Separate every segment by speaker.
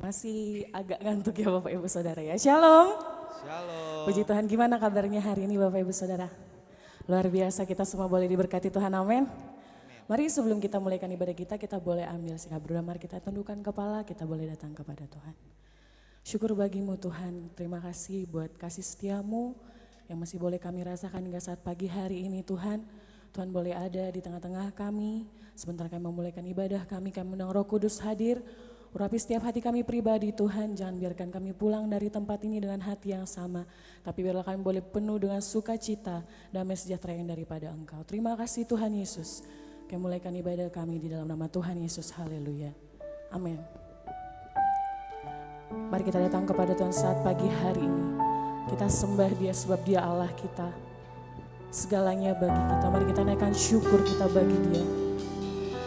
Speaker 1: Masih agak ngantuk ya Bapak Ibu Saudara ya. Shalom.
Speaker 2: Shalom.
Speaker 1: Puji Tuhan, gimana kabarnya hari ini Bapak Ibu Saudara? Luar biasa, kita semua boleh diberkati Tuhan, amin. Mari sebelum kita mulaikan ibadah kita boleh ambil sikap berdoa, mari kita tundukkan kepala, kita boleh datang kepada Tuhan. Syukur bagimu Tuhan, terima kasih buat kasih setiamu yang masih boleh kami rasakan hingga saat pagi hari ini Tuhan. Tuhan boleh ada di tengah-tengah kami, sebentar kami memulaikan ibadah kami undang Roh Kudus hadir. Urapi setiap hati kami pribadi Tuhan, jangan biarkan kami pulang dari tempat ini dengan hati yang sama. Tapi biarlah kami boleh penuh dengan sukacita, damai sejahtera yang daripada Engkau. Terima kasih Tuhan Yesus. Kami mulaikan ibadah kami di dalam nama Tuhan Yesus, haleluya. Amin. Mari kita datang kepada Tuhan saat pagi hari ini. Kita sembah Dia sebab Dia Allah kita. Segalanya bagi kita, mari kita naikkan syukur kita bagi Dia.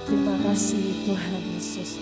Speaker 1: Terima kasih Tuhan Yesus.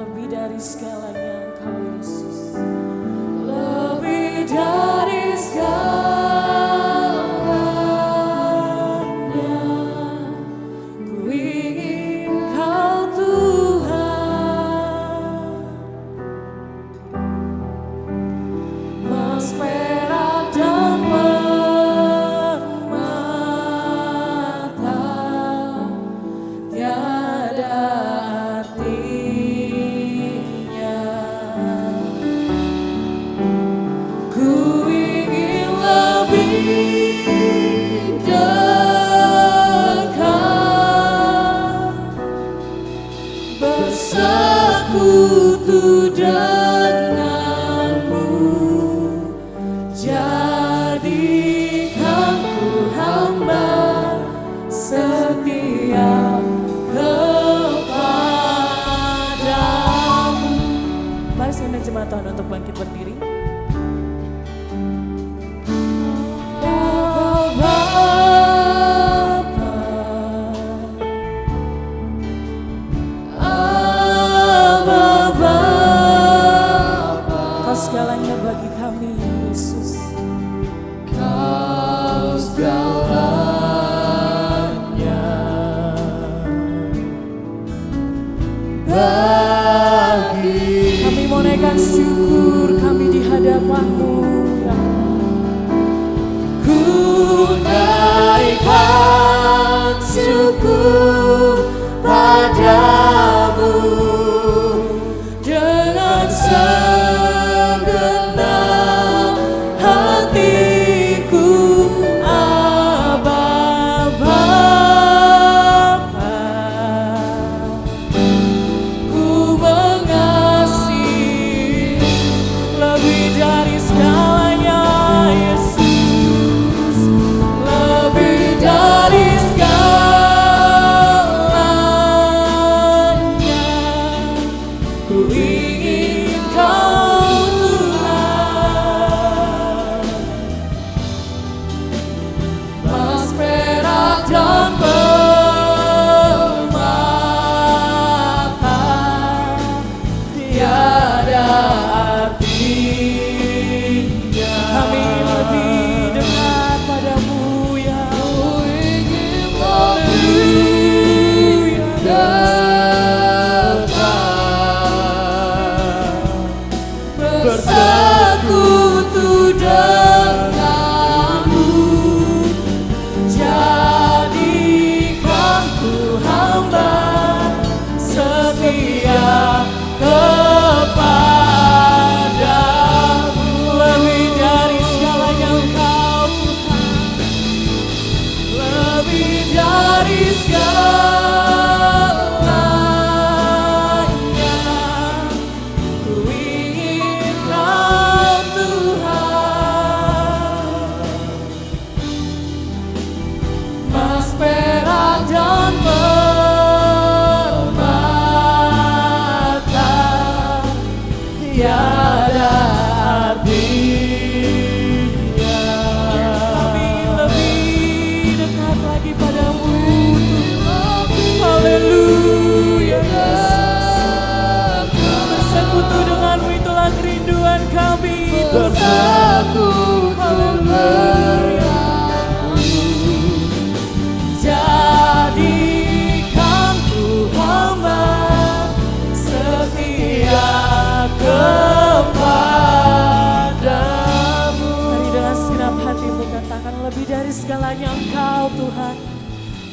Speaker 3: Lebih dari segalanya.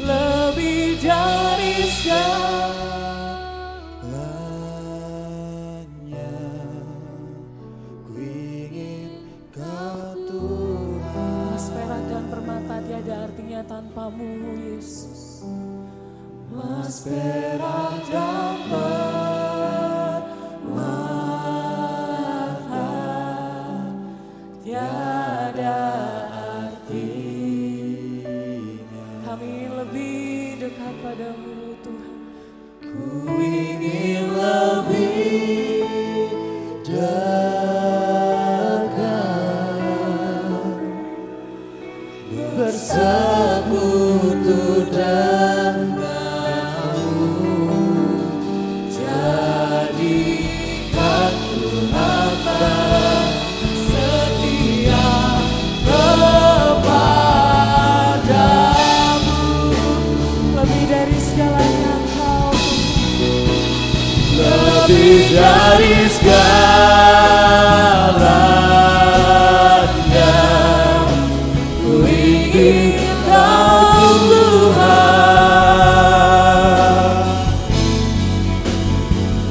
Speaker 1: lebih dari
Speaker 2: segalanya. Ku ingin Kau Tuhan.
Speaker 1: Mas, perak dan permata tiada artinya tanpamu, Yesus. Mas, perak dan permata tiada artinya. Kami lebih dekat padamu, Tuhan.
Speaker 2: Ku ingin lebih dekat, bersekutu denganmu. Jadikan ku hamba
Speaker 1: Setia kepadamu, lebih dari segalanya Engkau,
Speaker 2: lebih dari segalanya. Ku ingin Kau Tuhan.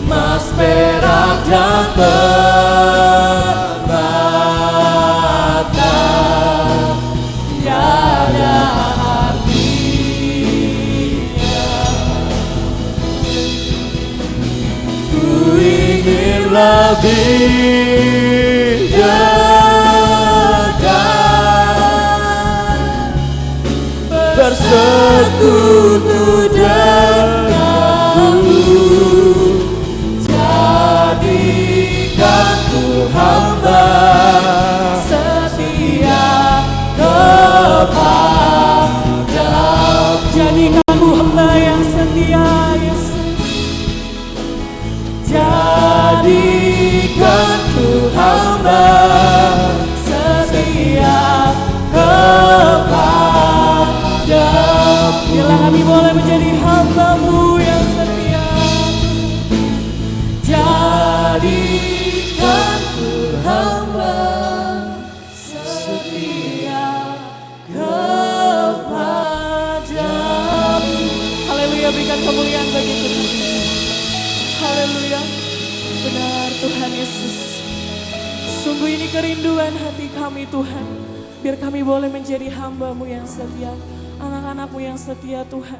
Speaker 2: Mas, perak dan permata tiada artinya. Ku ingin lebih dekat, bersekutu denganmu. Jadikan ku hamba
Speaker 1: setia kepadamu. Jadikan ku hamba yang setia, Yesus.
Speaker 2: Jadikan ku hamba
Speaker 1: setia kepadamu. Bila kami boleh menjadi hamba-Mu yang setia, jadikan ku hamba setia kepadamu. Haleluya, berikan kemuliaan bagi Tuhan. Haleluya, benar Tuhan Yesus. Sungguh ini kerinduan hati kami Tuhan. Biar kami boleh menjadi hamba-Mu yang setia, anak-anak-Mu yang setia Tuhan.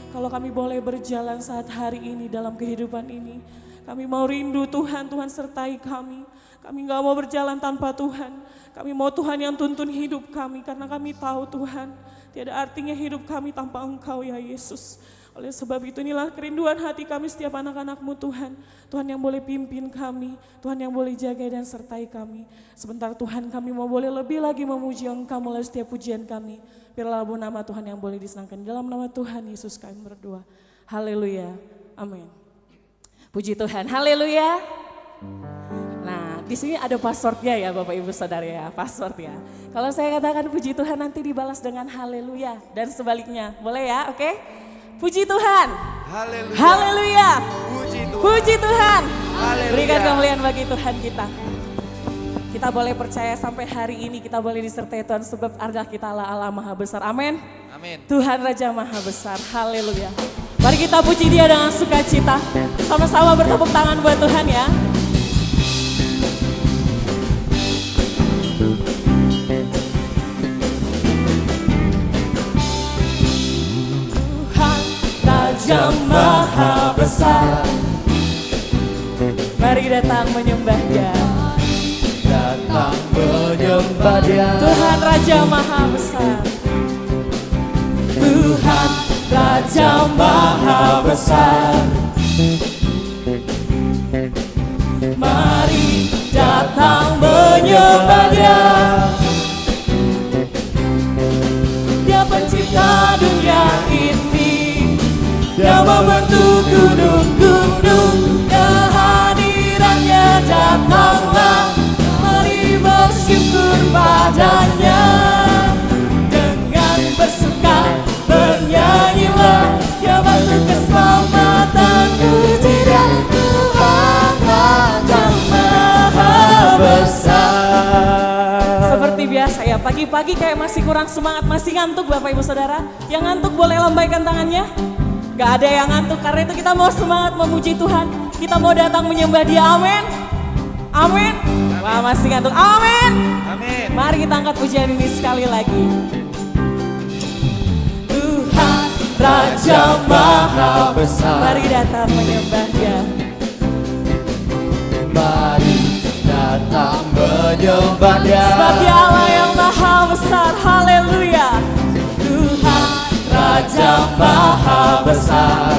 Speaker 1: Kalau kami boleh berjalan saat hari ini dalam kehidupan ini, kami mau rindu Tuhan, Tuhan sertai kami. Kami gak mau berjalan tanpa Tuhan. Kami mau Tuhan yang tuntun hidup kami, karena kami tahu Tuhan, tiada artinya hidup kami tanpa Engkau ya Yesus. Oleh sebab itu inilah kerinduan hati kami setiap anak-anak-Mu Tuhan. Tuhan yang boleh pimpin kami, Tuhan yang boleh jaga dan sertai kami. Sebentar Tuhan kami mau boleh lebih lagi memuji Engkau melalui setiap pujian kami. Biarlah nama Tuhan yang boleh disenangkan. Dalam nama Tuhan Yesus kami berdoa. Haleluya. Amin. Puji Tuhan. Haleluya. Nah, di sini ada passwordnya ya Bapak Ibu Saudara ya, password ya. Kalau saya katakan puji Tuhan nanti dibalas dengan haleluya dan sebaliknya. Boleh ya? Oke? Puji Tuhan.
Speaker 2: Haleluya.
Speaker 1: Haleluya.
Speaker 2: Puji Tuhan.
Speaker 1: Puji Tuhan.
Speaker 2: Haleluya.
Speaker 1: Berikan kemuliaan bagi Tuhan kita. Kita boleh percaya sampai hari ini kita boleh disertai Tuhan sebab Allah kita Allah Maha Besar. Amin.
Speaker 2: Amin.
Speaker 1: Tuhan Raja Maha Besar. Haleluya. Mari kita puji Dia dengan sukacita. Sama-sama bertepuk tangan buat Tuhan ya. Tuhan Raja Maha Besar. Mari datang menyembah Dia.
Speaker 2: Datang menyembah Dia.
Speaker 1: Tuhan Raja Maha Besar. Tuhan Raja Maha Besar. Mari datang menyembah Dia. Dia pencipta dunia ini, Dia membentuk gunung-gunung. Kehadirannya datanglah, mari bersyukur padanya. Dengan bersuka bernyanyilah, Dia bantu keselamatanku. Tidak Tuhan Raja Maha Besar. Seperti biasa ya Pagi-pagi kayak masih kurang semangat, masih ngantuk Bapak Ibu Saudara. Yang ngantuk boleh lambaikan tangannya. Gak ada yang ngantuk, karena itu kita mau semangat memuji Tuhan. Kita mau datang menyembah Dia, amin. Amin. Wah, masih ngantuk, amin.
Speaker 2: Amin.
Speaker 1: Mari kita angkat pujian ini sekali lagi. Tuhan Raja Maha Besar, mari datang menyembah Dia.
Speaker 2: Mari datang menyembah Dia.
Speaker 1: Sebab Dia Allah yang Maha Besar, haleluya. Tuhan Raja Maha Besar,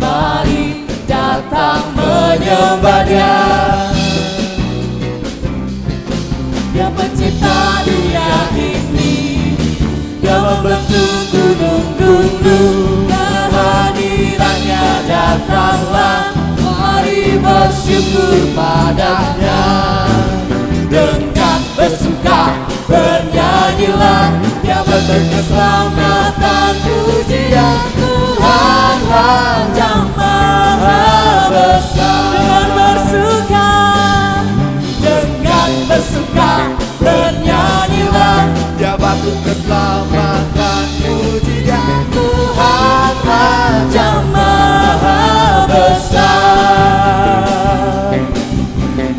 Speaker 1: mari datang menyembah Dia. Dia pencipta dunia ini, Dia membentuk gunung-gunung. Kehadirannya datanglah, mari bersyukur padanya. Dengan bersuka bernyanyilah, Dia bentuk keselamatan, pujian Tuhan Raja Maha Besar. Dengan bersuka bernyanyilah,
Speaker 2: Dia batu keselamatan, pujian
Speaker 1: Tuhan Raja Maha Besar.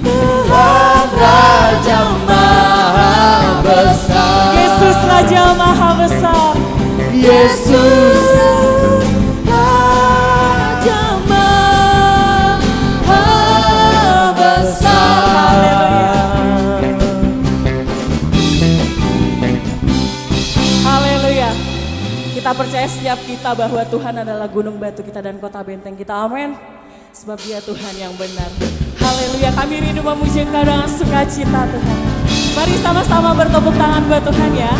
Speaker 1: Tuhan Raja Maha Besar. Yesus Raja Maha Besar. Yesus Raja Maha Besar. Haleluya. Kita percaya setiap kita bahwa Tuhan adalah gunung batu kita dan kota benteng kita, amin. Sebab Dia Tuhan yang benar. Haleluya, kami rindu memuji Engkau dengan sukacita Tuhan. Mari sama-sama bertepuk tangan buat Tuhan ya.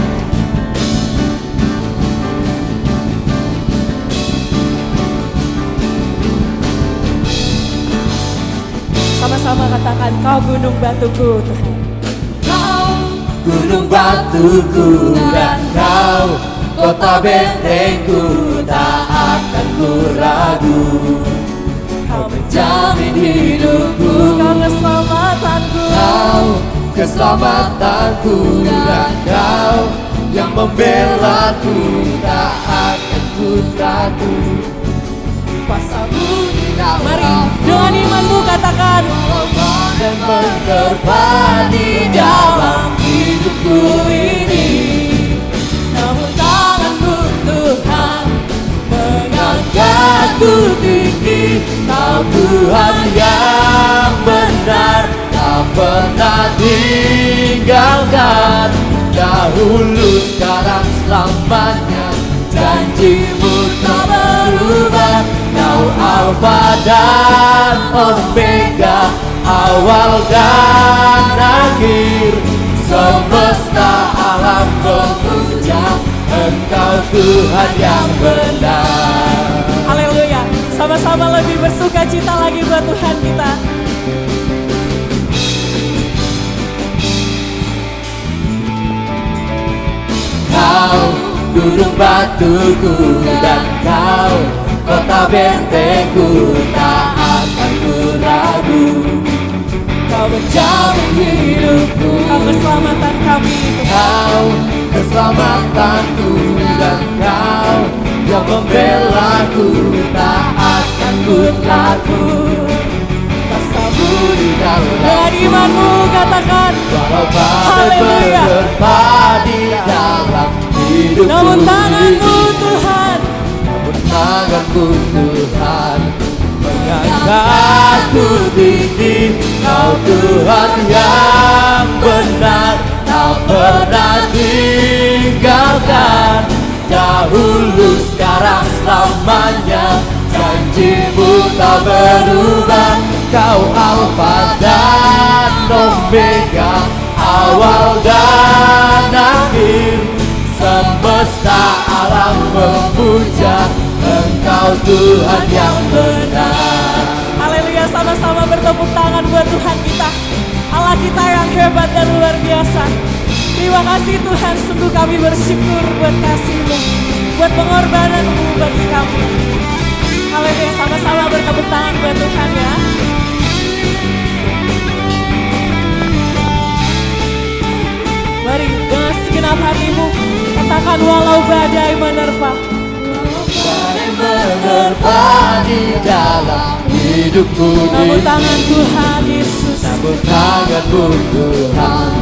Speaker 1: Sama-sama katakan, Kau gunung batuku Tuhan. Kau gunung batuku dan Kau kota bentengku, tak akan ku ragu. Kau menjamin hidupku, Kau keselamatanku.
Speaker 2: Kau keselamatanku, dan Kau yang membelaku, tak akan ku ragu.
Speaker 1: Kuasa-Mu di dalam. Mari dengan imanmu katakan,
Speaker 2: Dan menerpa
Speaker 1: di dalam hidupku ini. Namun tangan-Mu Tuhan mengangkatku tinggi. Kau Tuhan yang benar,
Speaker 2: tak pernah tinggalkan. Dahulu, sekarang, selamanya.
Speaker 1: janji-Mu tak berubah.
Speaker 2: Kau Alfa dan Omega, awal dan akhir. Semesta alam memuja Engkau Tuhan yang benar.
Speaker 1: Haleluya. Sama-sama lebih bersuka cita lagi buat Tuhan kita.
Speaker 2: Kau gunung batuku dan Kau kota bentengku, tak akan ku ragu.
Speaker 1: Kau menjamin hidupku, Kau keselamatan kami Tuhan.
Speaker 2: Kau keselamatanku, dan Kau yang membelaku, tak akan ku takut.
Speaker 1: Kuasa-Mu
Speaker 2: Di dalam
Speaker 1: dengan imanmu katakan,
Speaker 2: walau badai
Speaker 1: haleluya.
Speaker 2: menerpa di dalam hidupku
Speaker 1: Namun tangan-Mu
Speaker 2: ini.
Speaker 1: Tuhan,
Speaker 2: Namun tangan-Mu Tuhan mengangkatku tinggi. Kau Tuhan yang benar, tak pernah tinggalkan. Dahulu, sekarang, selamanya. Janji-Mu tak berubah. Kau Alfa dan Omega, awal dan akhir. Semesta alam memuja Engkau Tuhan yang benar.
Speaker 1: haleluya. Sama-sama bertepuk tangan buat Tuhan kita, Allah kita yang hebat dan luar biasa. Terima kasih Tuhan, sungguh kami bersyukur buat kasih-Mu, buat pengorbanan-Mu bagi kami. Haleluya, sama-sama bertepuk tangan buat Tuhan ya.
Speaker 2: hidupku
Speaker 1: Namun
Speaker 2: ini.
Speaker 1: tangan Tuhan Yesus,
Speaker 2: Namun tanganmu Tuhan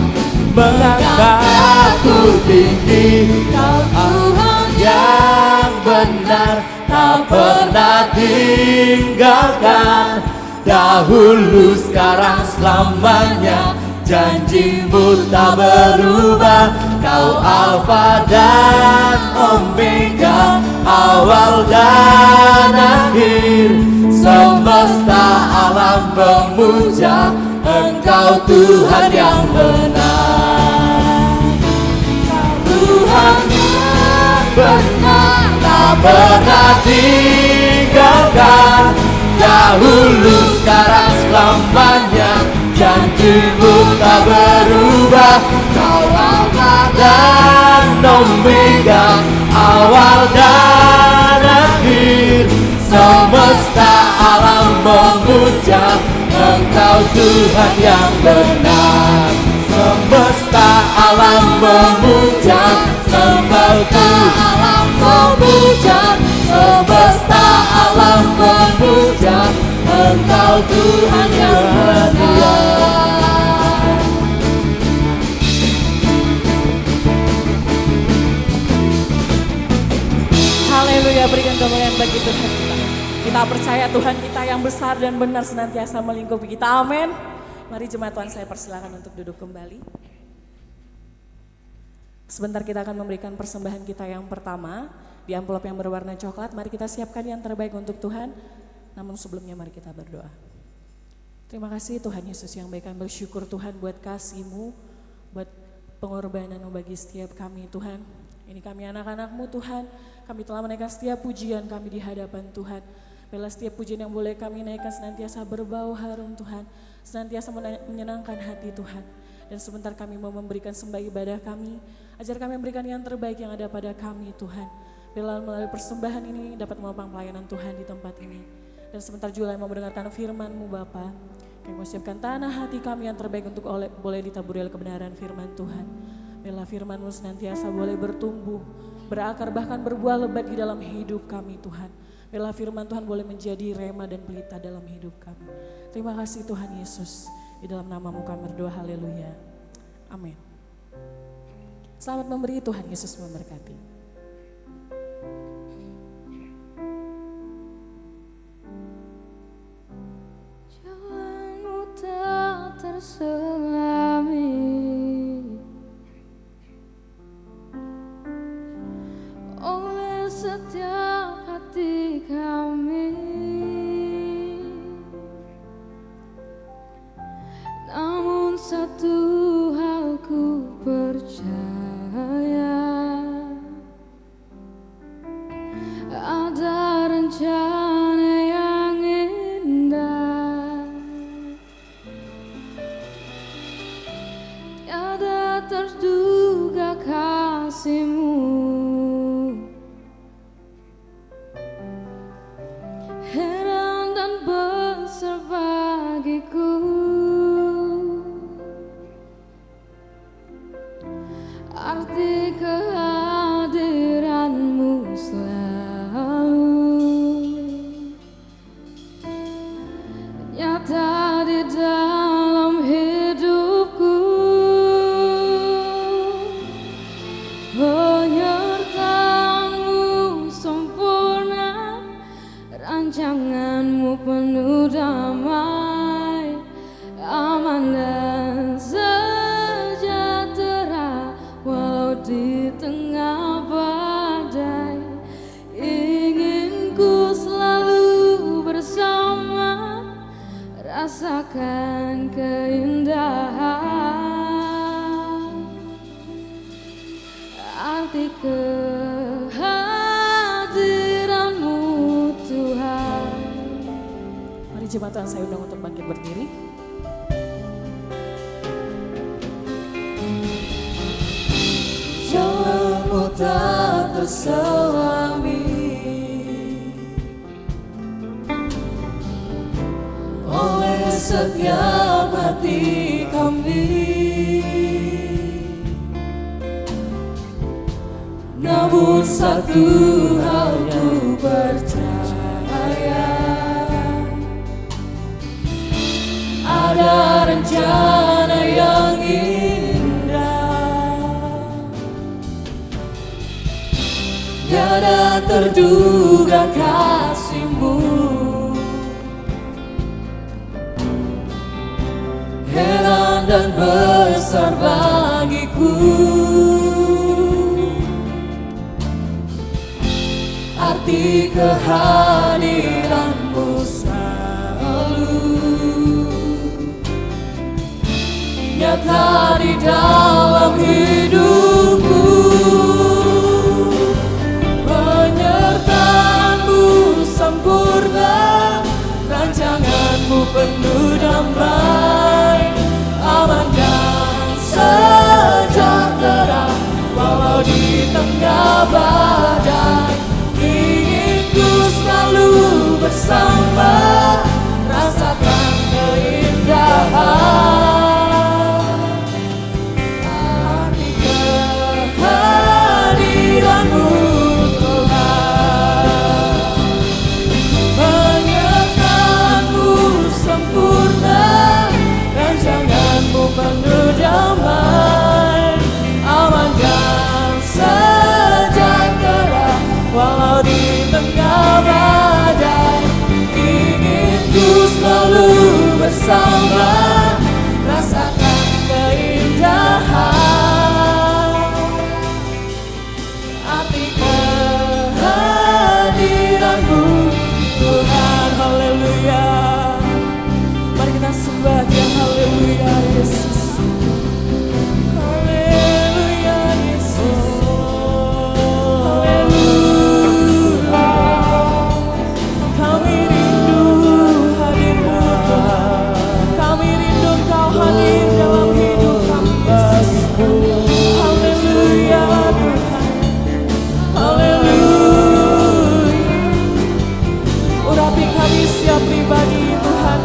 Speaker 2: mengangkatku tinggi. Kau Tuhan yang benar, tak pernah tinggalkan. Dahulu, sekarang, selamanya, janjimu tak berubah. Kau Alfa dan Omega, awal dan akhir. Semesta alam memuja Engkau Tuhan yang benar. Tuhan yang benar, tak pernah tinggalkan. Dahulu, sekarang, selamanya, janjimu tak berubah. Kau Alfa dan Omega, awal dan akhir. Semesta alam memuja Engkau Tuhan yang benar. Semesta alam memuja, semesta alam memuja, semesta alam memuja Engkau Tuhan yang benar.
Speaker 1: haleluya, berikan kemuliaan bagi Tuhan kita. Kita percaya Tuhan kita yang besar dan benar senantiasa melingkupi kita, amin. Mari jemaat Tuhan, saya persilakan untuk duduk kembali. Sebentar kita akan memberikan persembahan kita yang pertama di amplop yang berwarna coklat. Mari kita siapkan yang terbaik untuk Tuhan. Namun sebelumnya mari kita berdoa. Terima kasih Tuhan Yesus yang baik, kami bersyukur Tuhan buat kasih-Mu, buat pengorbanan-Mu bagi setiap kami Tuhan. Ini kami anak-anak-Mu Tuhan, kami telah menaikkan setiap pujian kami di hadapan Tuhan. Bila setiap pujian yang boleh kami naikkan senantiasa berbau harum Tuhan, senantiasa menyenangkan hati Tuhan. Dan sebentar kami mau memberikan sembah ibadah kami, ajar kami memberikan yang terbaik yang ada pada kami Tuhan. Bila melalui persembahan ini dapat menopang pelayanan Tuhan di tempat ini. Dan sebentar juga mau mendengarkan firman-Mu Bapa. Kami mau siapkan tanah hati kami yang terbaik untuk boleh ditaburi oleh kebenaran firman Tuhan. Bila firman-Mu senantiasa boleh bertumbuh, berakar bahkan berbuah lebat di dalam hidup kami Tuhan. Bila firman Tuhan boleh menjadi rema dan pelita dalam hidup kami. Terima kasih Tuhan Yesus. Di dalam nama-Mu kami berdoa, haleluya. Amin. Selamat memberi, Tuhan Yesus memberkati.
Speaker 3: Jalanmu tak terselami oleh setiap hati kami. Namun satu hal ku percaya, ada rencana yang indah, tiada terduga kasih-Mu, heran dan besar bagiku. Arti kehadiran-Mu selalu nyata di dalam hidupku. Penyertaan-Mu sempurna, rancangan-Mu penuh damai, aman dan sejahtera. Walau di tengah badai, ingin ku selalu bersama, rasakan keindahan arti kehadiran-Mu Tuhan.
Speaker 1: Mari jemaat Tuhan, saya undang untuk bangkit berdiri.
Speaker 2: Jalanmu tak terselami oleh setiap hati kami. Namun satu hal ku percaya, terduga kasih-Mu, heran dan besar bagiku. Arti kehadiran-Mu selalu nyata di dalam hidupku. Penyertaan-Mu sempurna, rancangan-Mu penuh damai, aman dan sejahtera walau di tengah badai. Ingin ku selalu bersama, rasakan keindahan arti kehadiran-Mu Tuhan. Penyertaan-Mu sempurna, rancangan-Mu penuh damai, aman dan sejahtera walau di tengah badai. Ingin ku selalu bersama, rasakan keindahan arti kehadiran-Mu Tuhan. Haleluya, mari kita sembah Dia. Haleluya Yesus, haleluya Yesus, haleluya. Kami rindu hadir-Mu Tuhan, kami rindu Engkau hadir dalam hidup kami Yesus. Haleluya Tuhan, haleluya. Urapi kami setiap pribadi Tuhan,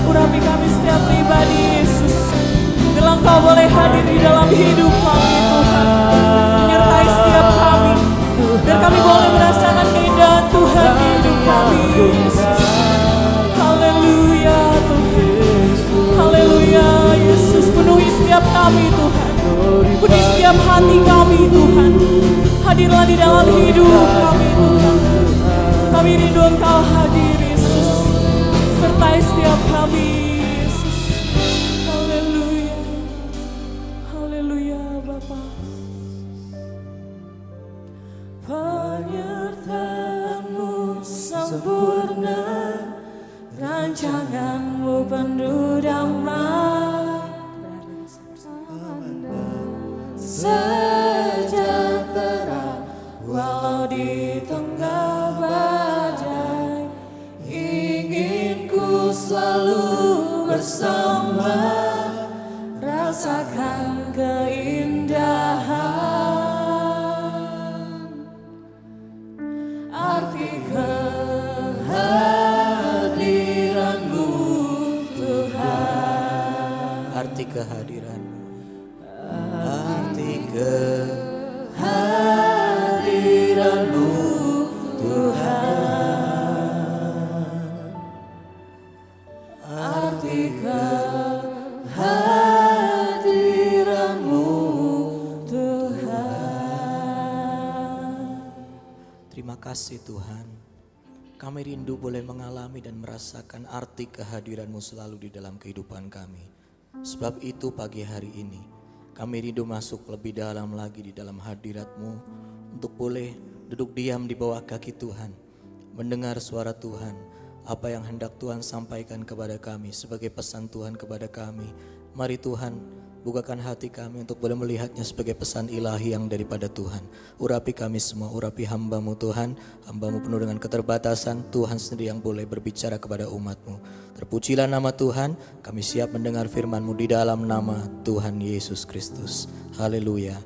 Speaker 2: urapi kami setiap pribadi Yesus. Bila Engkau boleh hadir di dalam hidup kami Tuhan, menyertai setiap kami, biar kami boleh merasakan keindahan Tuhan di hidup kami Yesus. Haleluya Tuhan, haleluya Yesus. Penuhi setiap kami Tuhan, penuhi setiap hati kami Tuhan. Hadirlah di dalam hidup kami Tuhan. Kami rindu Engkau hadir Yesus, sertai setiap kami Yesus. Haleluya, haleluya Bapa. Penyertaan-Mu sempurna, rancangan-Mu penuh damai, sejahtera walau di tengah badai. Ingin ku selalu bersama, rasakan keindahan arti kehadiran-Mu Tuhan.
Speaker 4: Arti kehadiran-Mu, arti
Speaker 2: Kehadiran-Mu Tuhan, arti kehadiran-Mu Tuhan.
Speaker 4: Terima kasih Tuhan. Kami rindu boleh mengalami dan merasakan arti kehadiran-Mu selalu di dalam kehidupan kami. Sebab itu pagi hari ini kami rindu masuk lebih dalam lagi di dalam hadirat-Mu untuk boleh duduk diam di bawah kaki Tuhan, mendengar suara Tuhan, apa yang hendak Tuhan sampaikan kepada kami sebagai pesan Tuhan kepada kami. Mari Tuhan, bukakan hati kami untuk boleh melihatnya sebagai pesan ilahi yang daripada Tuhan. Urapi kami semua, urapi hamba-Mu Tuhan. Hamba-Mu penuh dengan keterbatasan, Tuhan sendiri yang boleh berbicara kepada umat-Mu. Terpujilah nama Tuhan, kami siap mendengar firman-Mu di dalam nama Tuhan Yesus Kristus. Haleluya,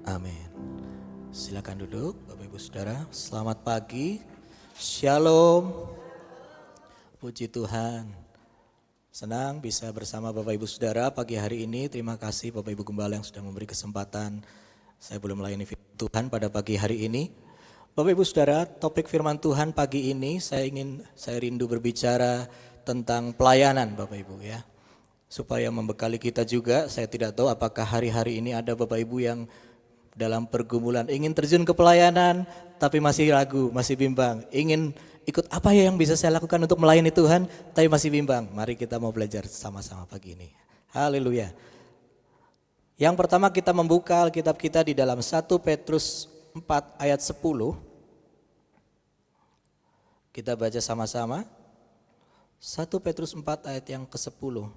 Speaker 4: amin. Silakan duduk Bapak Ibu Saudara, selamat pagi, Shalom, puji Tuhan. Senang bisa bersama Bapak Ibu Saudara pagi hari ini. Terima kasih Bapak Ibu Gembala yang sudah memberi kesempatan saya boleh melayani firman Tuhan pada pagi hari ini. Bapak Ibu Saudara, topik firman Tuhan pagi ini saya rindu berbicara tentang pelayanan Bapak Ibu ya. Supaya membekali kita juga, saya tidak tahu apakah hari-hari ini ada Bapak Ibu yang dalam pergumulan, ingin terjun ke pelayanan tapi masih ragu, masih bimbang, ingin ikut apa ya yang bisa saya lakukan untuk melayani Tuhan tapi masih bimbang. Mari kita mau belajar sama-sama pagi ini. Haleluya. Yang pertama kita membuka Alkitab kita di dalam 1 Petrus 4 ayat 10. Kita baca sama-sama. 1 Petrus 4 ayat yang ke-10.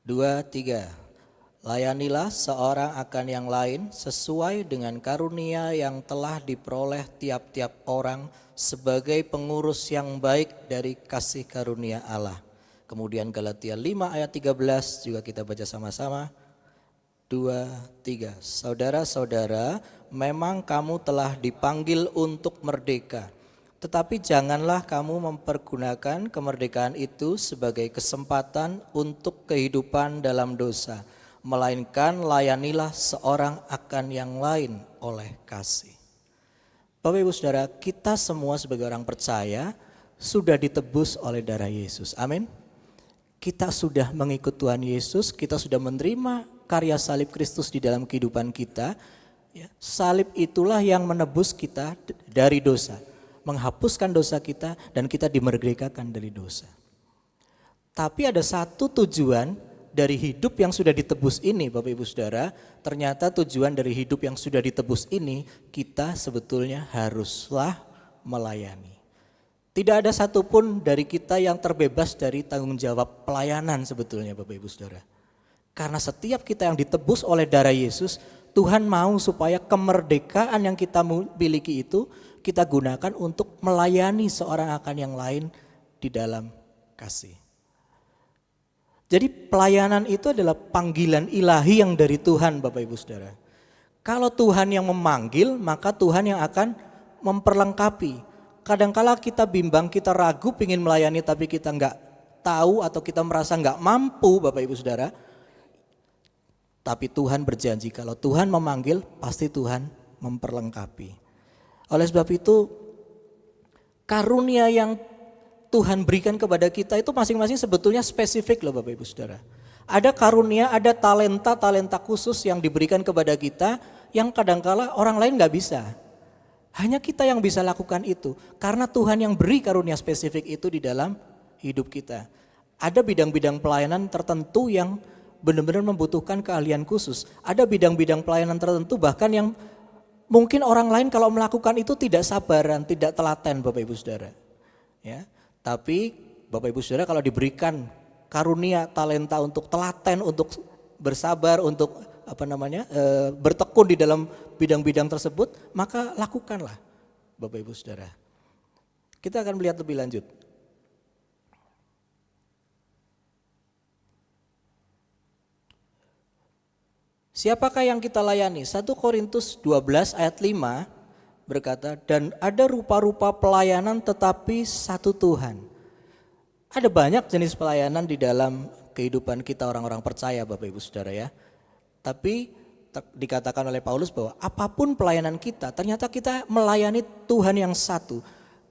Speaker 4: Dua, tiga. Layanilah seorang akan yang lain sesuai dengan karunia yang telah diperoleh tiap-tiap orang sebagai pengurus yang baik dari kasih karunia Allah. Kemudian Galatia 5 ayat 13 juga kita baca sama-sama. 2, 3. Saudara-saudara, memang kamu telah dipanggil untuk merdeka. Tetapi janganlah kamu mempergunakan kemerdekaan itu sebagai kesempatan untuk kehidupan dalam dosa. Melainkan layanilah seorang akan yang lain oleh kasih. Bapak Ibu Saudara, kita semua sebagai orang percaya sudah ditebus oleh darah Yesus. Amin. Kita sudah mengikut Tuhan Yesus, kita sudah menerima karya salib Kristus di dalam kehidupan kita. Salib itulah yang menebus kita dari dosa, menghapuskan dosa kita dan kita dimerdekakan dari dosa. Tapi ada satu tujuan dari hidup yang sudah ditebus ini, Bapak Ibu Saudara. Ternyata tujuan dari hidup yang sudah ditebus ini, kita sebetulnya haruslah melayani. Tidak ada satupun dari kita yang terbebas dari tanggung jawab pelayanan sebetulnya Bapak Ibu Saudara. Karena setiap kita yang ditebus oleh darah Yesus, Tuhan mau supaya kemerdekaan yang kita miliki itu kita gunakan untuk melayani seorang akan yang lain di dalam kasih. Jadi pelayanan itu adalah panggilan ilahi yang dari Tuhan Bapak Ibu Saudara. Kalau Tuhan yang memanggil, maka Tuhan yang akan memperlengkapi. Kadangkala kita bimbang, kita ragu ingin melayani tapi kita enggak tahu atau kita merasa enggak mampu Bapak Ibu Saudara. Tapi Tuhan berjanji kalau Tuhan memanggil pasti Tuhan memperlengkapi. Oleh sebab itu karunia yang Tuhan berikan kepada kita itu masing-masing sebetulnya spesifik loh Bapak Ibu Saudara. Ada karunia, ada talenta khusus yang diberikan kepada kita yang kadangkala orang lain enggak bisa. Hanya kita yang bisa lakukan itu karena Tuhan yang beri karunia spesifik itu di dalam hidup kita. Ada bidang-bidang pelayanan tertentu yang benar-benar membutuhkan keahlian khusus. Ada bidang-bidang pelayanan tertentu bahkan yang mungkin orang lain kalau melakukan itu tidak sabaran, tidak telaten Bapak Ibu Saudara. Ya, tapi Bapak Ibu Saudara kalau diberikan karunia talenta untuk telaten, untuk bersabar, untuk bertekun di dalam bidang-bidang tersebut, maka lakukanlah Bapak Ibu Saudara. Kita akan melihat lebih lanjut. Siapakah yang kita layani? 1 Korintus 12 ayat 5 berkata, dan ada rupa-rupa pelayanan tetapi satu Tuhan. Ada banyak jenis pelayanan di dalam kehidupan kita orang-orang percaya Bapak Ibu Saudara ya. Tapi dikatakan oleh Paulus bahwa apapun pelayanan kita, ternyata kita melayani Tuhan yang satu.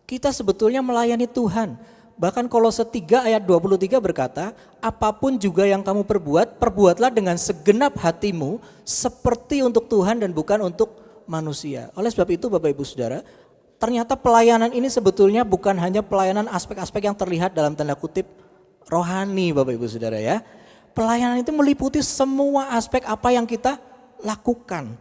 Speaker 4: Kita sebetulnya melayani Tuhan. Bahkan Kolose 3 ayat 23 berkata, apapun juga yang kamu perbuat, perbuatlah dengan segenap hatimu seperti untuk Tuhan dan bukan untuk manusia. Oleh sebab itu Bapak Ibu Saudara, ternyata pelayanan ini sebetulnya bukan hanya pelayanan aspek-aspek yang terlihat dalam tanda kutip rohani Bapak Ibu Saudara ya. Pelayanan itu meliputi semua aspek apa yang kita lakukan.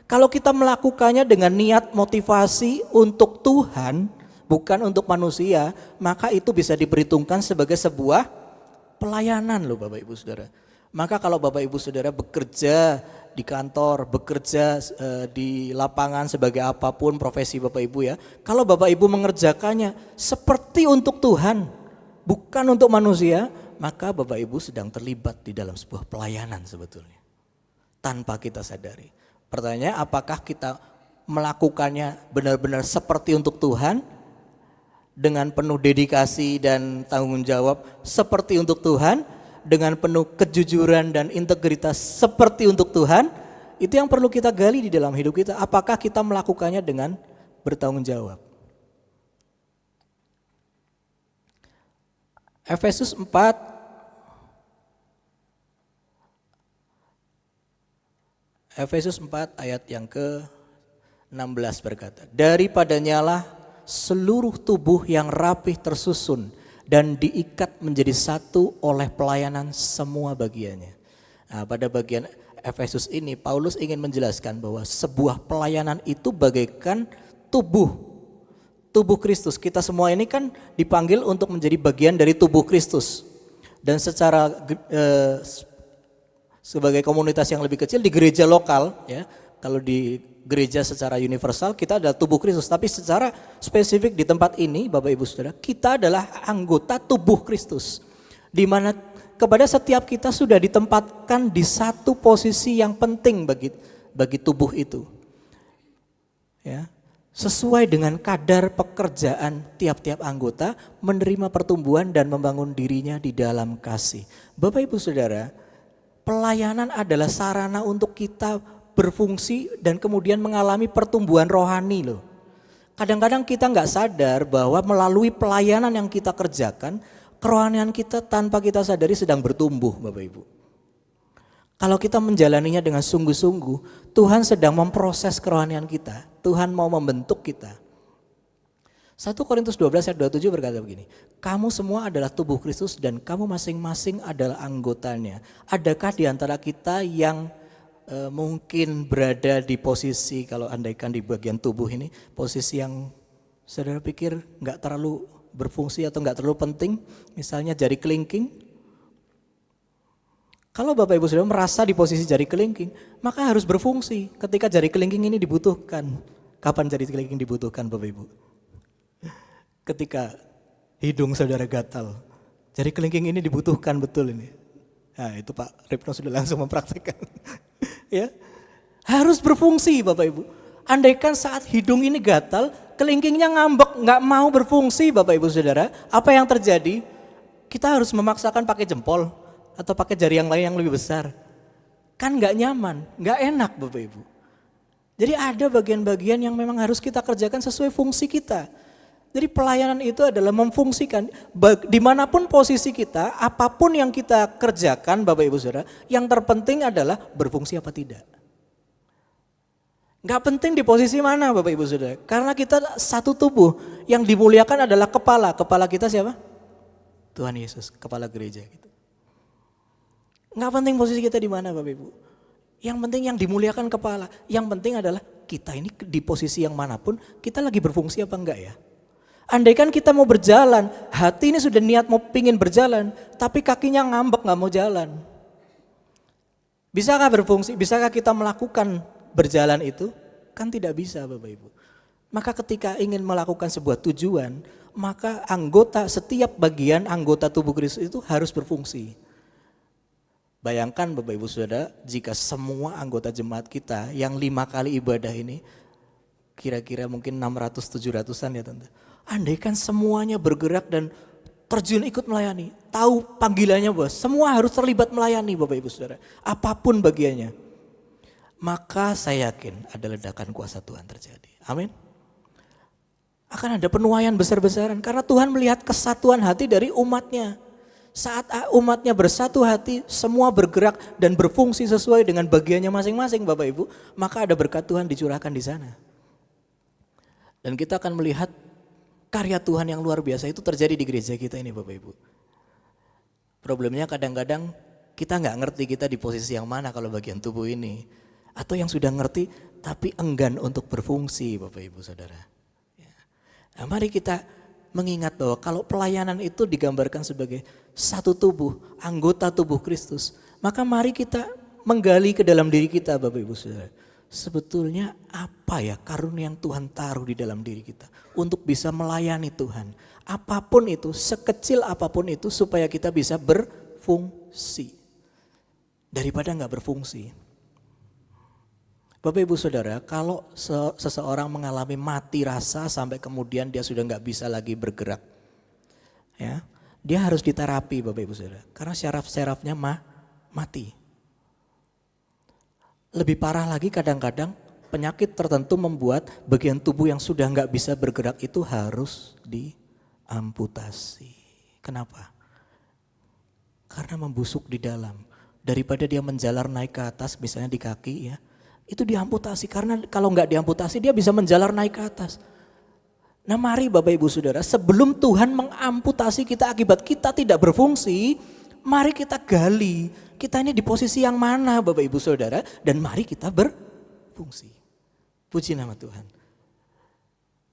Speaker 4: Kalau kita melakukannya dengan niat motivasi untuk Tuhan, bukan untuk manusia, maka itu bisa diperhitungkan sebagai sebuah pelayanan loh Bapak Ibu Saudara. Maka kalau Bapak Ibu Saudara bekerja di kantor, bekerja di lapangan sebagai apapun profesi Bapak Ibu ya. Kalau Bapak Ibu mengerjakannya seperti untuk Tuhan, bukan untuk manusia, maka Bapak Ibu sedang terlibat di dalam sebuah pelayanan sebetulnya. Tanpa kita sadari. Pertanyaannya apakah kita melakukannya benar-benar seperti untuk Tuhan? Dengan penuh dedikasi dan tanggung jawab seperti untuk Tuhan? Dengan penuh kejujuran dan integritas seperti untuk Tuhan? Itu yang perlu kita gali di dalam hidup kita. Apakah kita melakukannya dengan bertanggung jawab? Efesus 4 ayat yang ke-16 berkata, daripadanya lah seluruh tubuh yang rapih tersusun dan diikat menjadi satu oleh pelayanan semua bagiannya. Nah, pada bagian Efesus ini Paulus ingin menjelaskan bahwa sebuah pelayanan itu bagaikan tubuh Kristus. Kita semua ini kan dipanggil untuk menjadi bagian dari tubuh Kristus. Dan secara sebagai komunitas yang lebih kecil di gereja lokal, ya, kalau di gereja secara universal kita adalah tubuh Kristus, tapi secara spesifik di tempat ini Bapak Ibu Saudara, kita adalah anggota tubuh Kristus, di mana kepada setiap kita sudah ditempatkan di satu posisi yang penting bagi tubuh itu, ya, sesuai dengan kadar pekerjaan tiap-tiap anggota menerima pertumbuhan dan membangun dirinya di dalam kasih. Bapak Ibu Saudara, pelayanan adalah sarana untuk kita berfungsi dan kemudian mengalami pertumbuhan rohani loh. Kadang-kadang kita nggak sadar bahwa melalui pelayanan yang kita kerjakan, kerohanian kita tanpa kita sadari sedang bertumbuh Bapak Ibu. Kalau kita menjalaninya dengan sungguh-sungguh, Tuhan sedang memproses kerohanian kita. Tuhan mau membentuk kita. 1 Korintus 12 ayat 27 berkata begini, kamu semua adalah tubuh Kristus dan kamu masing-masing adalah anggotanya. Adakah di antara kita yang mungkin berada di posisi, kalau andaikan di bagian tubuh ini, posisi yang saudara pikir gak terlalu berfungsi atau gak terlalu penting, misalnya jari kelingking? Kalau Bapak Ibu Saudara merasa di posisi jari kelingking, maka harus berfungsi ketika jari kelingking ini dibutuhkan. Kapan jari kelingking dibutuhkan Bapak Ibu? Ketika hidung saudara gatal, jari kelingking ini dibutuhkan betul ini. Nah itu Pak Ripno sudah langsung mempraktikkan. Ya, harus berfungsi Bapak Ibu. Andaikan saat hidung ini gatal, kelingkingnya ngambek, nggak mau berfungsi Bapak Ibu Saudara, apa yang terjadi? Kita harus memaksakan pakai jempol atau pakai jari yang lain yang lebih besar. Kan nggak nyaman, nggak enak Bapak Ibu. Jadi ada bagian-bagian yang memang harus kita kerjakan sesuai fungsi kita. Jadi pelayanan itu adalah memfungsikan, dimanapun posisi kita, apapun yang kita kerjakan Bapak Ibu Saudara, yang terpenting adalah berfungsi apa tidak. Gak penting di posisi mana Bapak Ibu Saudara, karena kita satu tubuh, yang dimuliakan adalah kepala. Kepala kita siapa? Tuhan Yesus, kepala gereja. Gitu. Gak penting posisi kita di mana Bapak Ibu. Yang penting yang dimuliakan kepala, yang penting adalah kita ini di posisi yang manapun, kita lagi berfungsi apa enggak ya. Andaikan kita mau berjalan, hati ini sudah niat mau pingin berjalan, tapi kakinya ngambek gak mau jalan. Bisakah berfungsi, bisakah kita melakukan berjalan itu? Kan tidak bisa Bapak Ibu. Maka ketika ingin melakukan sebuah tujuan, maka setiap bagian anggota tubuh Kristus itu harus berfungsi. Bayangkan Bapak Ibu Saudara, jika semua anggota jemaat kita yang 5 kali ibadah ini, kira-kira mungkin 600-700an ya Tante. Andaikan semuanya bergerak dan terjun ikut melayani, tahu panggilannya bos, semua harus terlibat melayani Bapak Ibu Saudara, apapun bagiannya. Maka saya yakin ada ledakan kuasa Tuhan terjadi. Amin. Akan ada penuaian besar-besaran karena Tuhan melihat kesatuan hati dari umatnya. Saat umatnya bersatu hati, semua bergerak dan berfungsi sesuai dengan bagiannya masing-masing Bapak Ibu, maka ada berkat Tuhan dicurahkan di sana. Dan kita akan melihat karya Tuhan yang luar biasa itu terjadi di gereja kita ini Bapak Ibu. Problemnya kadang-kadang kita nggak ngerti kita di posisi yang mana kalau bagian tubuh ini. Atau yang sudah ngerti tapi enggan untuk berfungsi Bapak Ibu Saudara. Nah, mari kita mengingat bahwa kalau pelayanan itu digambarkan sebagai satu tubuh, anggota tubuh Kristus. Maka mari kita menggali ke dalam diri kita Bapak Ibu Saudara. Sebetulnya apa ya karunia yang Tuhan taruh di dalam diri kita untuk bisa melayani Tuhan. Apapun itu, sekecil apapun itu supaya kita bisa berfungsi. Daripada gak berfungsi. Bapak Ibu Saudara, kalau seseorang mengalami mati rasa sampai kemudian dia sudah gak bisa lagi bergerak. Ya, dia harus diterapi Bapak Ibu Saudara. Karena syaraf-syarafnya mati. Lebih parah lagi kadang-kadang penyakit tertentu membuat bagian tubuh yang sudah nggak bisa bergerak itu harus diamputasi. Kenapa? Karena membusuk di dalam. Daripada dia menjalar naik ke atas misalnya di kaki ya. Itu diamputasi karena kalau nggak diamputasi dia bisa menjalar naik ke atas. Nah mari Bapak Ibu Saudara, sebelum Tuhan mengamputasi kita akibat kita tidak berfungsi, mari kita gali. Kita ini di posisi yang mana Bapak Ibu Saudara dan mari kita berfungsi. Puji nama Tuhan.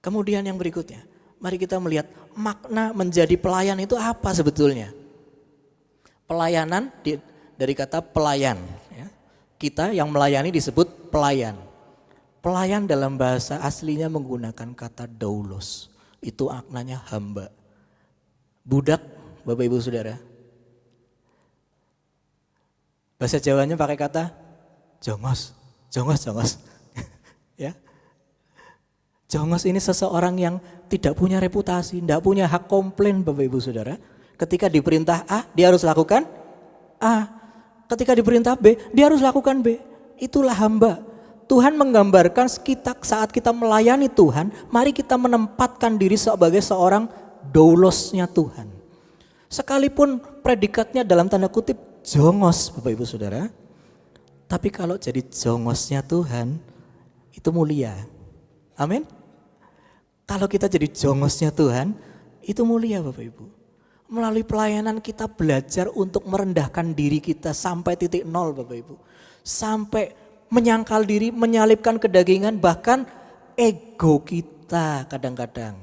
Speaker 4: Kemudian yang berikutnya, mari kita melihat makna menjadi pelayan itu apa sebetulnya. Pelayanan dari kata pelayan. Ya. Kita yang melayani disebut pelayan. Pelayan dalam bahasa aslinya menggunakan kata doulos. Itu maknanya hamba. Budak Bapak Ibu Saudara. Bahasa Jawanya pakai kata jongos. Jongos. Ya. Jongos ini seseorang yang tidak punya reputasi, tidak punya hak komplain Bapak Ibu Saudara. Ketika diperintah A, dia harus lakukan A. Ketika diperintah B, dia harus lakukan B. Itulah hamba. Tuhan menggambarkan saat kita melayani Tuhan, mari kita menempatkan diri sebagai seorang doulosnya Tuhan. Sekalipun predikatnya dalam tanda kutip jongos Bapak Ibu Saudara. Tapi kalau jadi jongosnya Tuhan, itu mulia. Amin. Kalau kita jadi jongosnya Tuhan, itu mulia Bapak Ibu. Melalui pelayanan kita belajar untuk merendahkan diri kita sampai titik nol Bapak Ibu. Sampai menyangkal diri, menyalipkan kedagingan, bahkan ego kita kadang-kadang.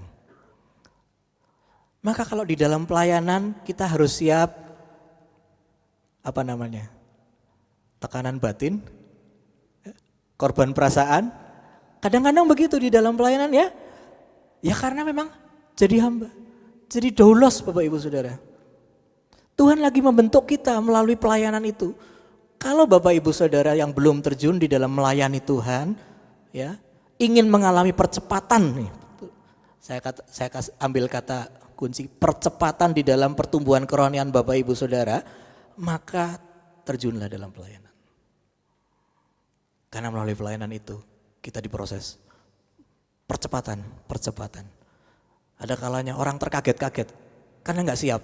Speaker 4: Maka kalau di dalam pelayanan kita harus siap, tekanan batin, korban perasaan. Kadang-kadang begitu di dalam pelayanan ya. Ya karena memang jadi hamba. Jadi doulos Bapak Ibu Saudara. Tuhan lagi membentuk kita melalui pelayanan itu. Kalau Bapak Ibu Saudara yang belum terjun di dalam melayani Tuhan, ya ingin mengalami percepatan nih. Saya ambil kata kunci percepatan di dalam pertumbuhan kerohanian Bapak Ibu Saudara, maka terjunlah dalam pelayanan. Karena melalui pelayanan itu kita diproses. Percepatan. Ada kalanya orang terkaget-kaget karena nggak siap.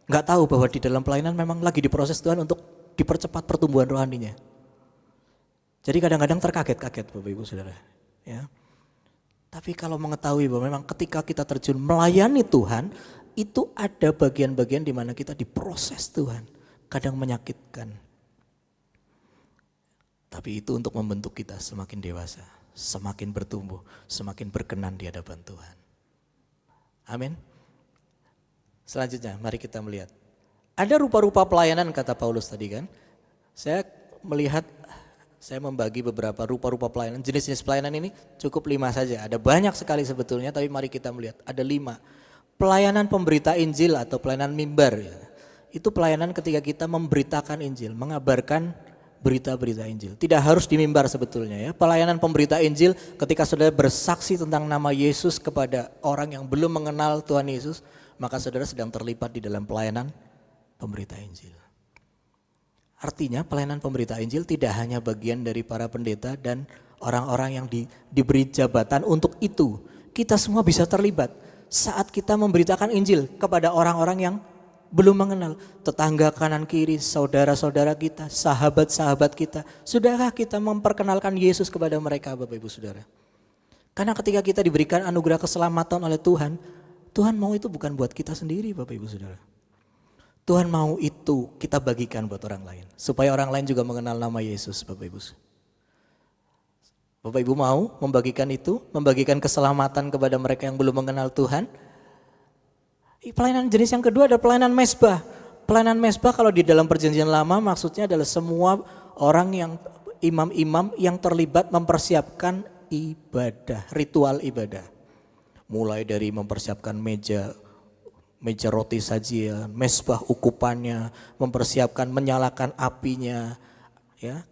Speaker 4: Nggak tahu bahwa di dalam pelayanan memang lagi diproses Tuhan untuk dipercepat pertumbuhan rohaninya. Jadi kadang-kadang terkaget-kaget Bapak Ibu Saudara. Ya. Tapi kalau mengetahui bahwa memang ketika kita terjun melayani Tuhan, itu ada bagian-bagian di mana kita diproses Tuhan. Kadang menyakitkan. Tapi itu untuk membentuk kita semakin dewasa, semakin bertumbuh, semakin berkenan di hadapan Tuhan. Amin. Selanjutnya mari kita melihat. Ada rupa-rupa pelayanan kata Paulus tadi kan. Saya membagi beberapa rupa-rupa pelayanan. Jenis-jenis pelayanan ini cukup 5 saja. Ada banyak sekali sebetulnya tapi mari kita melihat. Ada 5. Pelayanan pemberita Injil atau pelayanan mimbar. Ya. Itu pelayanan ketika kita memberitakan Injil, mengabarkan berita-berita Injil. Tidak harus di mimbar sebetulnya ya. Pelayanan pemberita Injil ketika saudara bersaksi tentang nama Yesus kepada orang yang belum mengenal Tuhan Yesus, maka saudara sedang terlibat di dalam pelayanan pemberita Injil. Artinya pelayanan pemberita Injil tidak hanya bagian dari para pendeta dan orang-orang yang diberi jabatan untuk itu. Kita semua bisa terlibat saat kita memberitakan Injil kepada orang-orang yang belum mengenal, tetangga kanan kiri, saudara-saudara kita, sahabat-sahabat kita. Sudahkah kita memperkenalkan Yesus kepada mereka Bapak Ibu Saudara? Karena ketika kita diberikan anugerah keselamatan oleh Tuhan, Tuhan mau itu bukan buat kita sendiri Bapak Ibu Saudara. Tuhan mau itu kita bagikan buat orang lain. Supaya orang lain juga mengenal nama Yesus Bapak Ibu. Bapak Ibu mau membagikan itu, membagikan keselamatan kepada mereka yang belum mengenal Tuhan. Pelayanan jenis yang kedua adalah pelayanan mezbah. Pelayanan mezbah kalau di dalam perjanjian lama maksudnya adalah semua orang yang imam-imam yang terlibat mempersiapkan ibadah, ritual ibadah. Mulai dari mempersiapkan meja roti sajian, mezbah ukupannya, mempersiapkan menyalakan apinya, ya.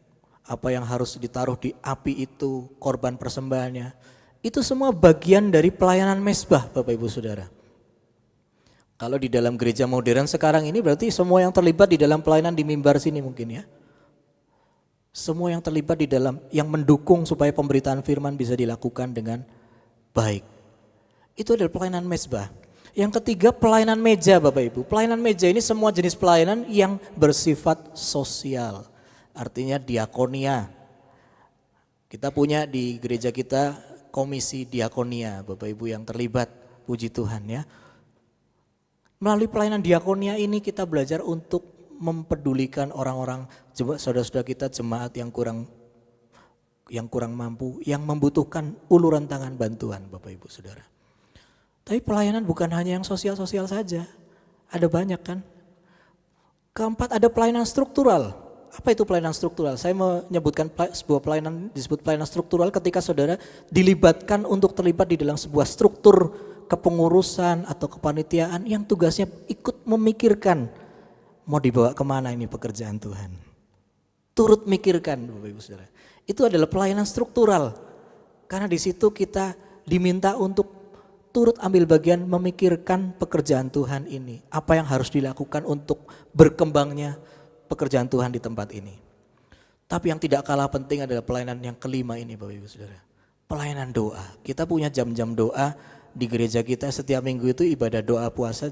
Speaker 4: Apa yang harus ditaruh di api itu, korban persembahannya. Itu semua bagian dari pelayanan mezbah Bapak Ibu Saudara. Kalau di dalam gereja modern sekarang ini berarti semua yang terlibat di dalam pelayanan di mimbar sini mungkin ya. Semua yang terlibat di dalam, yang mendukung supaya pemberitaan firman bisa dilakukan dengan baik. Itu adalah pelayanan mezbah. Yang ketiga pelayanan meja Bapak Ibu. Pelayanan meja ini semua jenis pelayanan yang bersifat sosial. Artinya diakonia. Kita punya di gereja kita komisi diakonia Bapak Ibu yang terlibat, puji Tuhan ya. Melalui pelayanan diakonia ini kita belajar untuk mempedulikan orang-orang, saudara-saudara kita jemaat yang kurang mampu, yang membutuhkan uluran tangan bantuan Bapak Ibu Saudara. Tapi pelayanan bukan hanya yang sosial-sosial saja, ada banyak kan. Keempat ada pelayanan struktural. Apa itu pelayanan struktural? Saya menyebutkan sebuah pelayanan disebut pelayanan struktural ketika saudara dilibatkan untuk terlibat di dalam sebuah struktur kepengurusan atau kepanitiaan yang tugasnya ikut memikirkan mau dibawa kemana ini pekerjaan Tuhan. Turut mikirkan Bapak Ibu Saudara. Itu adalah pelayanan struktural. Karena di situ kita diminta untuk turut ambil bagian memikirkan pekerjaan Tuhan ini. Apa yang harus dilakukan untuk berkembangnya pekerjaan Tuhan di tempat ini. Tapi yang tidak kalah penting adalah pelayanan yang kelima ini Bapak Ibu Saudara. Pelayanan doa. Kita punya jam-jam doa di gereja kita setiap minggu itu ibadah doa puasa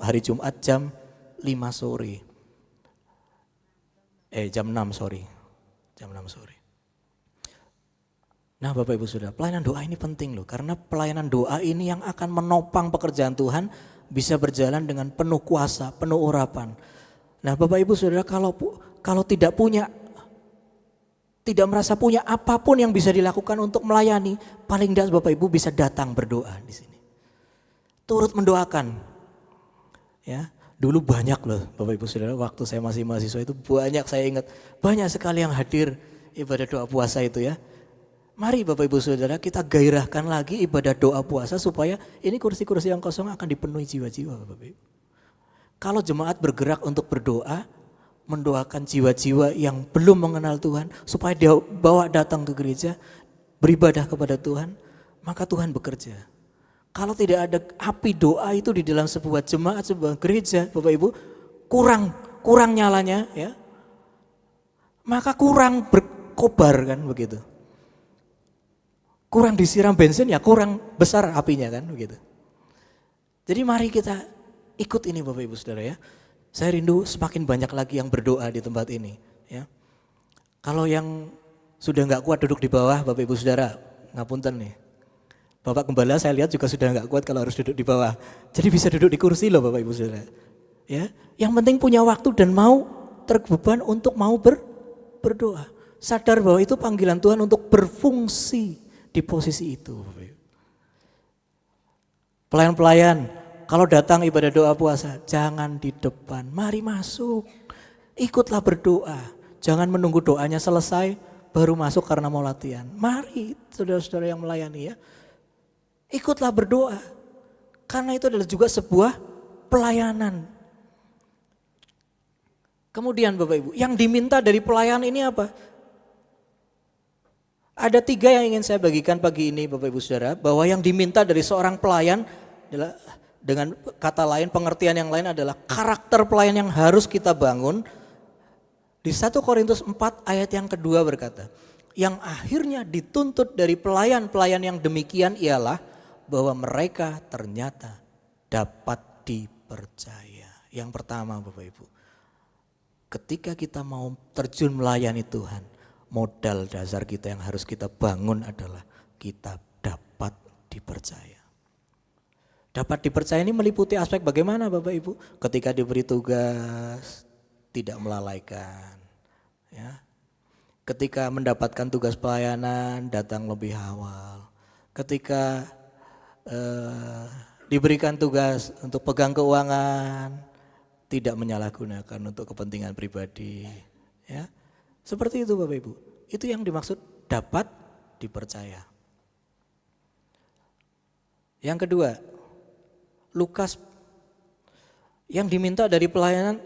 Speaker 4: hari Jumat jam 5 sore. Jam 6 sorry. Jam 6 sore. Nah Bapak Ibu Saudara, pelayanan doa ini penting loh. Karena pelayanan doa ini yang akan menopang pekerjaan Tuhan bisa berjalan dengan penuh kuasa, penuh urapan. Nah Bapak Ibu Saudara kalau tidak merasa punya apapun yang bisa dilakukan untuk melayani, paling tidak Bapak Ibu bisa datang berdoa di sini. Turut mendoakan. Ya. Dulu banyak loh Bapak Ibu Saudara, waktu saya masih mahasiswa itu banyak, saya ingat banyak sekali yang hadir ibadah doa puasa itu ya. Mari Bapak Ibu Saudara kita gairahkan lagi ibadah doa puasa supaya ini kursi-kursi yang kosong akan dipenuhi jiwa-jiwa Bapak Ibu. Kalau jemaat bergerak untuk berdoa, mendoakan jiwa-jiwa yang belum mengenal Tuhan supaya dia bawa datang ke gereja, beribadah kepada Tuhan, maka Tuhan bekerja. Kalau tidak ada api doa itu di dalam sebuah jemaat, sebuah gereja, Bapak Ibu, kurang nyalanya ya. Maka kurang berkobar kan begitu. Kurang disiram bensin ya kurang besar apinya kan begitu. Jadi mari kita ikut ini Bapak Ibu Saudara ya. Saya rindu semakin banyak lagi yang berdoa di tempat ini ya. Kalau yang sudah enggak kuat duduk di bawah Bapak Ibu Saudara, ngapunten nih. Bapak Gembala saya lihat juga sudah enggak kuat kalau harus duduk di bawah. Jadi bisa duduk di kursi loh Bapak Ibu Saudara. Ya, yang penting punya waktu dan mau terbeban untuk mau berdoa. Sadar bahwa itu panggilan Tuhan untuk berfungsi di posisi itu. Pelayan-pelayan, kalau datang ibadah doa puasa, jangan di depan, mari masuk. Ikutlah berdoa, jangan menunggu doanya selesai baru masuk karena mau latihan. Mari saudara-saudara yang melayani ya. Ikutlah berdoa, karena itu adalah juga sebuah pelayanan. Kemudian Bapak Ibu, yang diminta dari pelayan ini apa? Ada 3 yang ingin saya bagikan pagi ini Bapak Ibu Saudara, bahwa yang diminta dari seorang pelayan adalah, dengan kata lain, pengertian yang lain adalah karakter pelayan yang harus kita bangun. Di 1 Korintus 4 ayat yang kedua berkata, yang akhirnya dituntut dari pelayan-pelayan yang demikian ialah bahwa mereka ternyata dapat dipercaya. Yang pertama Bapak Ibu, ketika kita mau terjun melayani Tuhan, modal dasar kita yang harus kita bangun adalah kita dapat dipercaya. Dapat dipercaya ini meliputi aspek bagaimana Bapak Ibu? Ketika diberi tugas tidak melalaikan. Ya. Ketika mendapatkan tugas pelayanan datang lebih awal. Ketika diberikan tugas untuk pegang keuangan, tidak menyalahgunakan untuk kepentingan pribadi. Ya. Seperti itu Bapak Ibu. Itu yang dimaksud dapat dipercaya. Yang kedua, Lukas yang diminta dari pelayan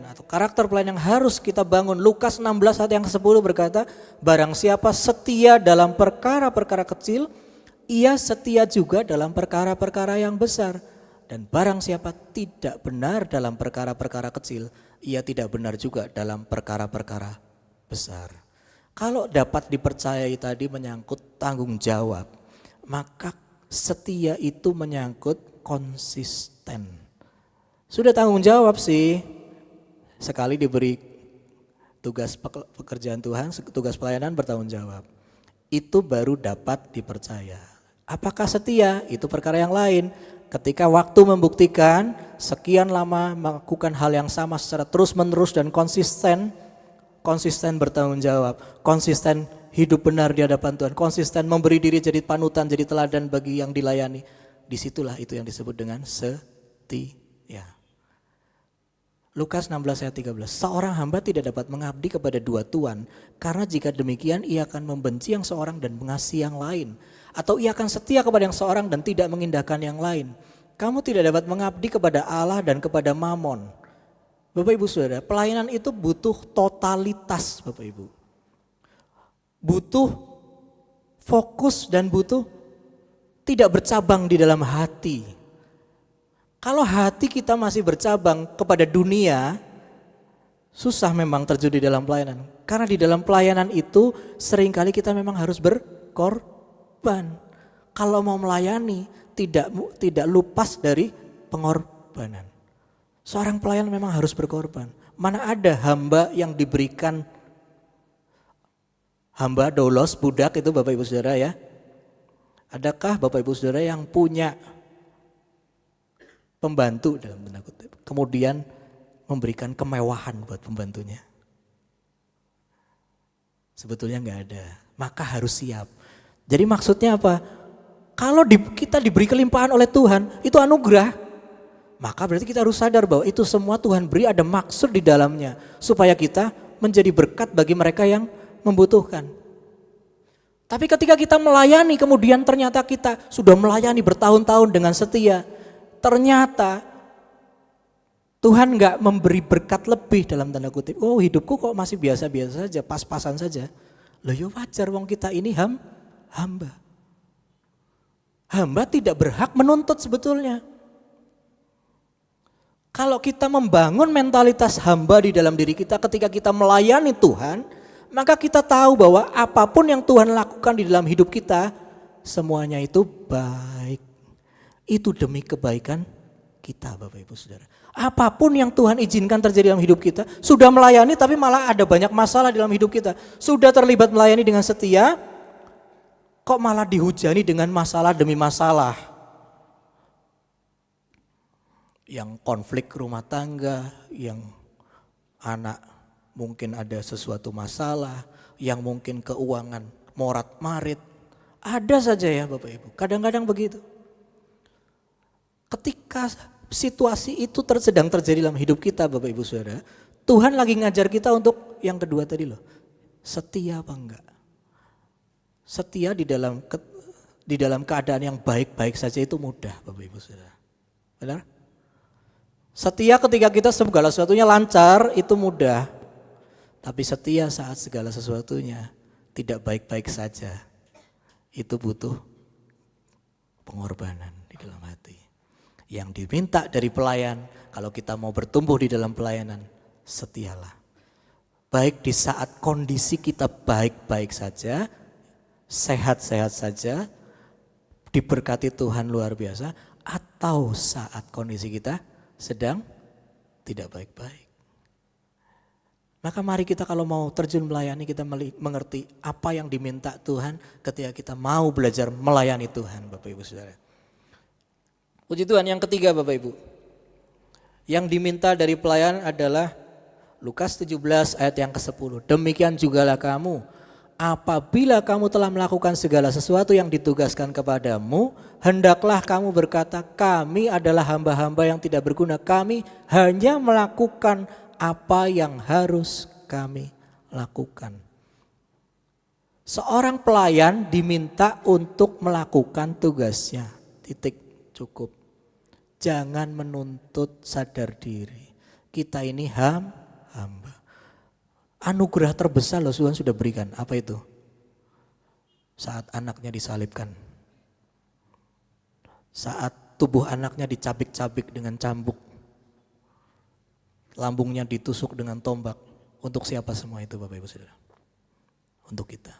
Speaker 4: atau karakter pelayan yang harus kita bangun. Lukas 16 ayat yang 10 berkata, barang siapa setia dalam perkara-perkara kecil, ia setia juga dalam perkara-perkara yang besar. Dan barang siapa tidak benar dalam perkara-perkara kecil, ia tidak benar juga dalam perkara-perkara besar. Kalau dapat dipercayai tadi menyangkut tanggung jawab, maka Setia itu menyangkut konsisten. Sudah tanggung jawab sih. Sekali diberi tugas pekerjaan Tuhan, tugas pelayanan bertanggung jawab. Itu baru dapat dipercaya. Apakah setia? Itu perkara yang lain. Ketika waktu membuktikan sekian lama melakukan hal yang sama secara terus menerus dan konsisten bertanggung jawab, konsisten hidup benar di hadapan Tuhan, konsisten memberi diri jadi panutan, jadi teladan bagi yang dilayani. Disitulah itu yang disebut dengan setia. Lukas 16 ayat 13, seorang hamba tidak dapat mengabdi kepada dua tuan, karena jika demikian ia akan membenci yang seorang dan mengasihi yang lain. Atau ia akan setia kepada yang seorang dan tidak mengindahkan yang lain. Kamu tidak dapat mengabdi kepada Allah dan kepada Mamon. Bapak Ibu Saudara, pelayanan itu butuh totalitas Bapak Ibu. Butuh fokus dan butuh tidak bercabang di dalam hati. Kalau hati kita masih bercabang kepada dunia, susah memang terjun di dalam pelayanan. Karena di dalam pelayanan itu seringkali kita memang harus berkorban. Kalau mau melayani tidak lupas dari pengorbanan. Seorang pelayan memang harus berkorban. Mana ada hamba yang diberikan, hamba doulos, budak itu Bapak Ibu Saudara ya. Adakah Bapak Ibu Saudara yang punya pembantu dalam tanda kutip, kemudian memberikan kemewahan buat pembantunya? Sebetulnya enggak ada, maka harus siap. Jadi maksudnya apa? Kalau kita diberi kelimpahan oleh Tuhan, itu anugerah. Maka berarti kita harus sadar bahwa itu semua Tuhan beri ada maksud di dalamnya. Supaya kita menjadi berkat bagi mereka yang membutuhkan. Tapi ketika kita melayani kemudian ternyata kita sudah melayani bertahun-tahun dengan setia. Ternyata Tuhan gak memberi berkat lebih dalam tanda kutip. Oh hidupku kok masih biasa-biasa saja, pas-pasan saja. Loh ya wajar wong kita ini hamba. Hamba tidak berhak menuntut sebetulnya. Kalau kita membangun mentalitas hamba di dalam diri kita ketika kita melayani Tuhan, maka kita tahu bahwa apapun yang Tuhan lakukan di dalam hidup kita, semuanya itu baik. Itu demi kebaikan kita Bapak Ibu Saudara. Apapun yang Tuhan izinkan terjadi dalam hidup kita, sudah melayani tapi malah ada banyak masalah dalam hidup kita. Sudah terlibat melayani dengan setia, kok malah dihujani dengan masalah demi masalah. Yang konflik rumah tangga, yang anak mungkin ada sesuatu masalah, yang mungkin keuangan morat marit. Ada saja ya Bapak Ibu, kadang-kadang begitu. Ketika situasi itu sedang terjadi dalam hidup kita Bapak Ibu Saudara, Tuhan lagi ngajar kita untuk yang kedua tadi loh, setia apa enggak. Setia di dalam keadaan yang baik-baik saja itu mudah Bapak Ibu Saudara. Benar? Setia ketika kita segala sesuatunya lancar itu mudah. Tapi setia saat segala sesuatunya tidak baik-baik saja, itu butuh pengorbanan di dalam hati. Yang diminta dari pelayan, kalau kita mau bertumbuh di dalam pelayanan, setialah. Baik di saat kondisi kita baik-baik saja, sehat-sehat saja, diberkati Tuhan luar biasa, atau saat kondisi kita sedang tidak baik-baik. Maka mari kita kalau mau terjun melayani, kita mengerti apa yang diminta Tuhan ketika kita mau belajar melayani Tuhan Bapak Ibu Saudara. Puji Tuhan, yang ketiga Bapak Ibu. Yang diminta dari pelayan adalah Lukas 17 ayat yang ke-10. Demikian jugalah kamu, apabila kamu telah melakukan segala sesuatu yang ditugaskan kepadamu, hendaklah kamu berkata, kami adalah hamba-hamba yang tidak berguna. Kami hanya melakukan apa yang harus kami lakukan. Seorang pelayan diminta untuk melakukan tugasnya. Titik, cukup. Jangan menuntut sadar diri. Kita ini hamba. Anugerah terbesar loh Tuhan sudah berikan. Apa itu? Saat anaknya disalibkan. Saat tubuh anaknya dicabik-cabik dengan cambuk. Lambungnya ditusuk dengan tombak. Untuk siapa semua itu Bapak Ibu Saudara? Untuk kita.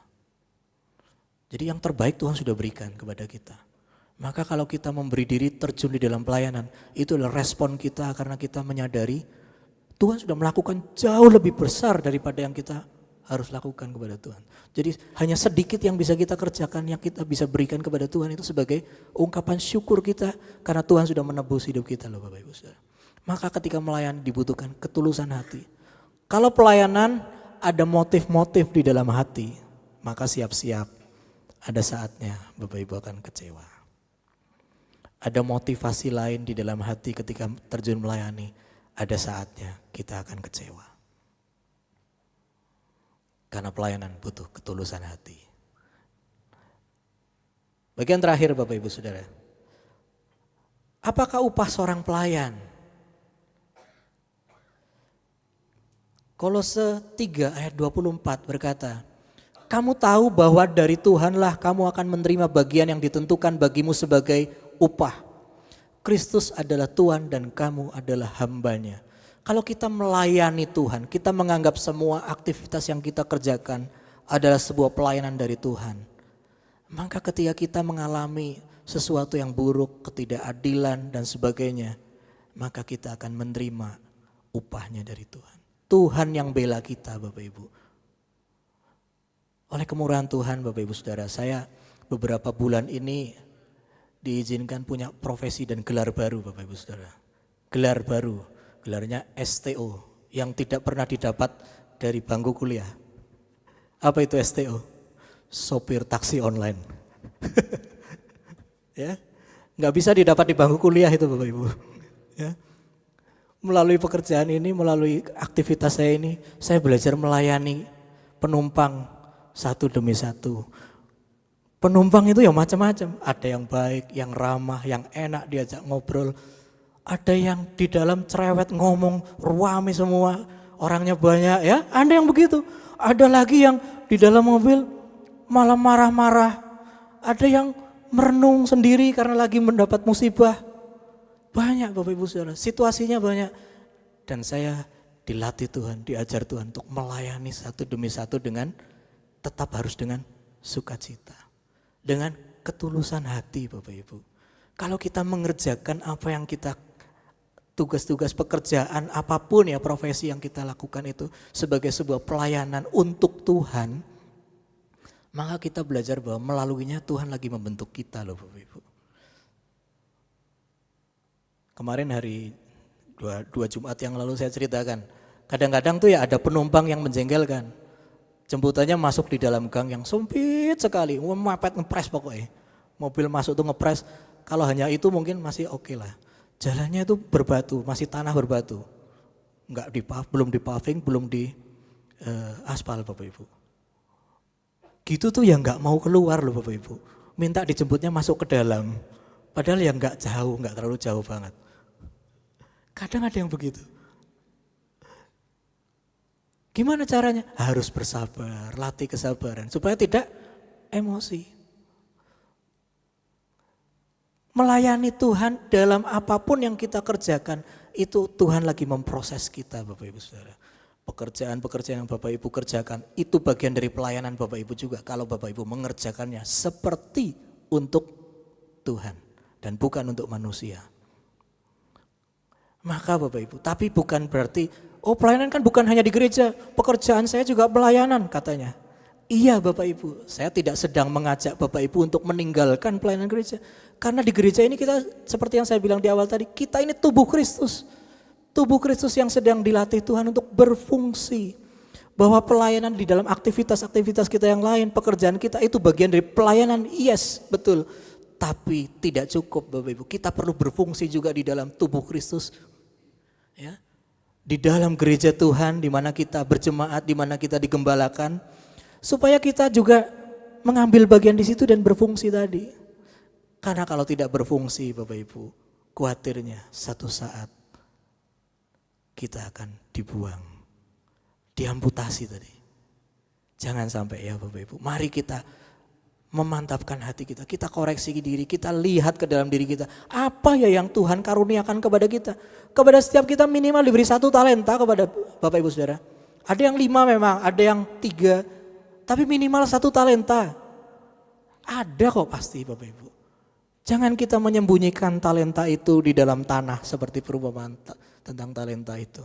Speaker 4: Jadi yang terbaik Tuhan sudah berikan kepada kita. Maka kalau kita memberi diri terjun di dalam pelayanan, itu adalah respon kita karena kita menyadari Tuhan sudah melakukan jauh lebih besar daripada yang kita harus lakukan kepada Tuhan. Jadi hanya sedikit yang bisa kita kerjakan, yang kita bisa berikan kepada Tuhan itu sebagai ungkapan syukur kita karena Tuhan sudah menebus hidup kita loh Bapak Ibu Saudara. Maka ketika melayani dibutuhkan ketulusan hati. Kalau pelayanan ada motif-motif di dalam hati, maka siap-siap ada saatnya Bapak Ibu akan kecewa. Ada motivasi lain di dalam hati ketika terjun melayani, ada saatnya kita akan kecewa. Karena pelayanan butuh ketulusan hati. Bagian terakhir Bapak Ibu Saudara. Apakah upah seorang pelayan? Kolose 3 ayat 24 berkata, kamu tahu bahwa dari Tuhanlah kamu akan menerima bagian yang ditentukan bagimu sebagai upah. Kristus adalah Tuhan dan kamu adalah hambanya. Kalau kita melayani Tuhan, kita menganggap semua aktivitas yang kita kerjakan adalah sebuah pelayanan dari Tuhan. Maka ketika kita mengalami sesuatu yang buruk, ketidakadilan dan sebagainya, maka kita akan menerima upahnya dari Tuhan. Tuhan yang bela kita Bapak Ibu. Oleh kemurahan Tuhan Bapak Ibu Saudara, saya beberapa bulan ini diizinkan punya profesi dan gelar baru Bapak Ibu Saudara. Gelar baru, gelarnya STO yang tidak pernah didapat dari bangku kuliah. Apa itu STO? Sopir taksi online. Ya, nggak bisa didapat di bangku kuliah itu Bapak Ibu. Ya. Melalui pekerjaan ini, melalui aktivitas saya ini, saya belajar melayani penumpang satu demi satu. Penumpang itu ya macam-macam, ada yang baik, yang ramah, yang enak diajak ngobrol. Ada yang di dalam cerewet ngomong, ruame semua, orangnya banyak ya, ada yang begitu. Ada lagi yang di dalam mobil malah marah-marah. Ada yang merenung sendiri karena lagi mendapat musibah. Banyak Bapak Ibu Saudara, situasinya banyak. Dan saya dilatih Tuhan, diajar Tuhan untuk melayani satu demi satu dengan tetap harus dengan sukacita. Dengan ketulusan hati Bapak Ibu. Kalau kita mengerjakan apa yang kita, tugas-tugas pekerjaan apapun ya profesi yang kita lakukan itu sebagai sebuah pelayanan untuk Tuhan. Maka kita belajar bahwa melaluinya Tuhan lagi membentuk kita loh Bapak Ibu. Kemarin hari dua Jumat yang lalu saya ceritakan, kadang-kadang tuh ya ada penumpang yang menjengkelkan. Jemputannya masuk di dalam gang yang sempit sekali, mepet ngepres pokoknya. Mobil masuk tuh ngepres, kalau hanya itu mungkin masih oke lah. Jalannya itu berbatu, masih tanah berbatu. Belum di paving, belum di aspal Bapak Ibu. Gitu tuh ya nggak mau keluar loh Bapak Ibu. Minta dijemputnya masuk ke dalam. Padahal ya nggak jauh, nggak terlalu jauh banget. Kadang ada yang begitu. Gimana caranya? Harus bersabar, latih kesabaran supaya tidak emosi. Melayani Tuhan dalam apapun yang kita kerjakan, itu Tuhan lagi memproses kita Bapak Ibu Saudara. Pekerjaan-pekerjaan yang Bapak Ibu kerjakan, itu bagian dari pelayanan Bapak Ibu juga. Kalau Bapak Ibu mengerjakannya seperti untuk Tuhan dan bukan untuk manusia. Maka Bapak Ibu, tapi bukan berarti, pelayanan kan bukan hanya di gereja, pekerjaan saya juga pelayanan katanya. Iya Bapak Ibu, saya tidak sedang mengajak Bapak Ibu untuk meninggalkan pelayanan gereja. Karena di gereja ini kita, seperti yang saya bilang di awal tadi, kita ini tubuh Kristus. Tubuh Kristus yang sedang dilatih Tuhan untuk berfungsi. Bahwa pelayanan di dalam aktivitas-aktivitas kita yang lain, pekerjaan kita itu bagian dari pelayanan, yes betul. Tapi tidak cukup Bapak Ibu, kita perlu berfungsi juga di dalam tubuh Kristus. Ya, di dalam gereja Tuhan di mana kita berjemaat, di mana kita digembalakan, supaya kita juga mengambil bagian di situ dan berfungsi tadi. Karena kalau tidak berfungsi Bapak Ibu, khawatirnya satu saat kita akan dibuang, diamputasi tadi. Jangan sampai ya Bapak Ibu, mari kita memantapkan hati kita, kita koreksi diri, kita lihat ke dalam diri kita. Apa ya yang Tuhan karuniakan kepada kita? Kepada setiap kita minimal diberi 1 talenta kepada Bapak Ibu Saudara. Ada yang 5 memang, ada yang 3, tapi minimal 1 talenta. Ada kok pasti Bapak Ibu. Jangan kita menyembunyikan talenta itu di dalam tanah seperti perumpamaan tentang talenta itu.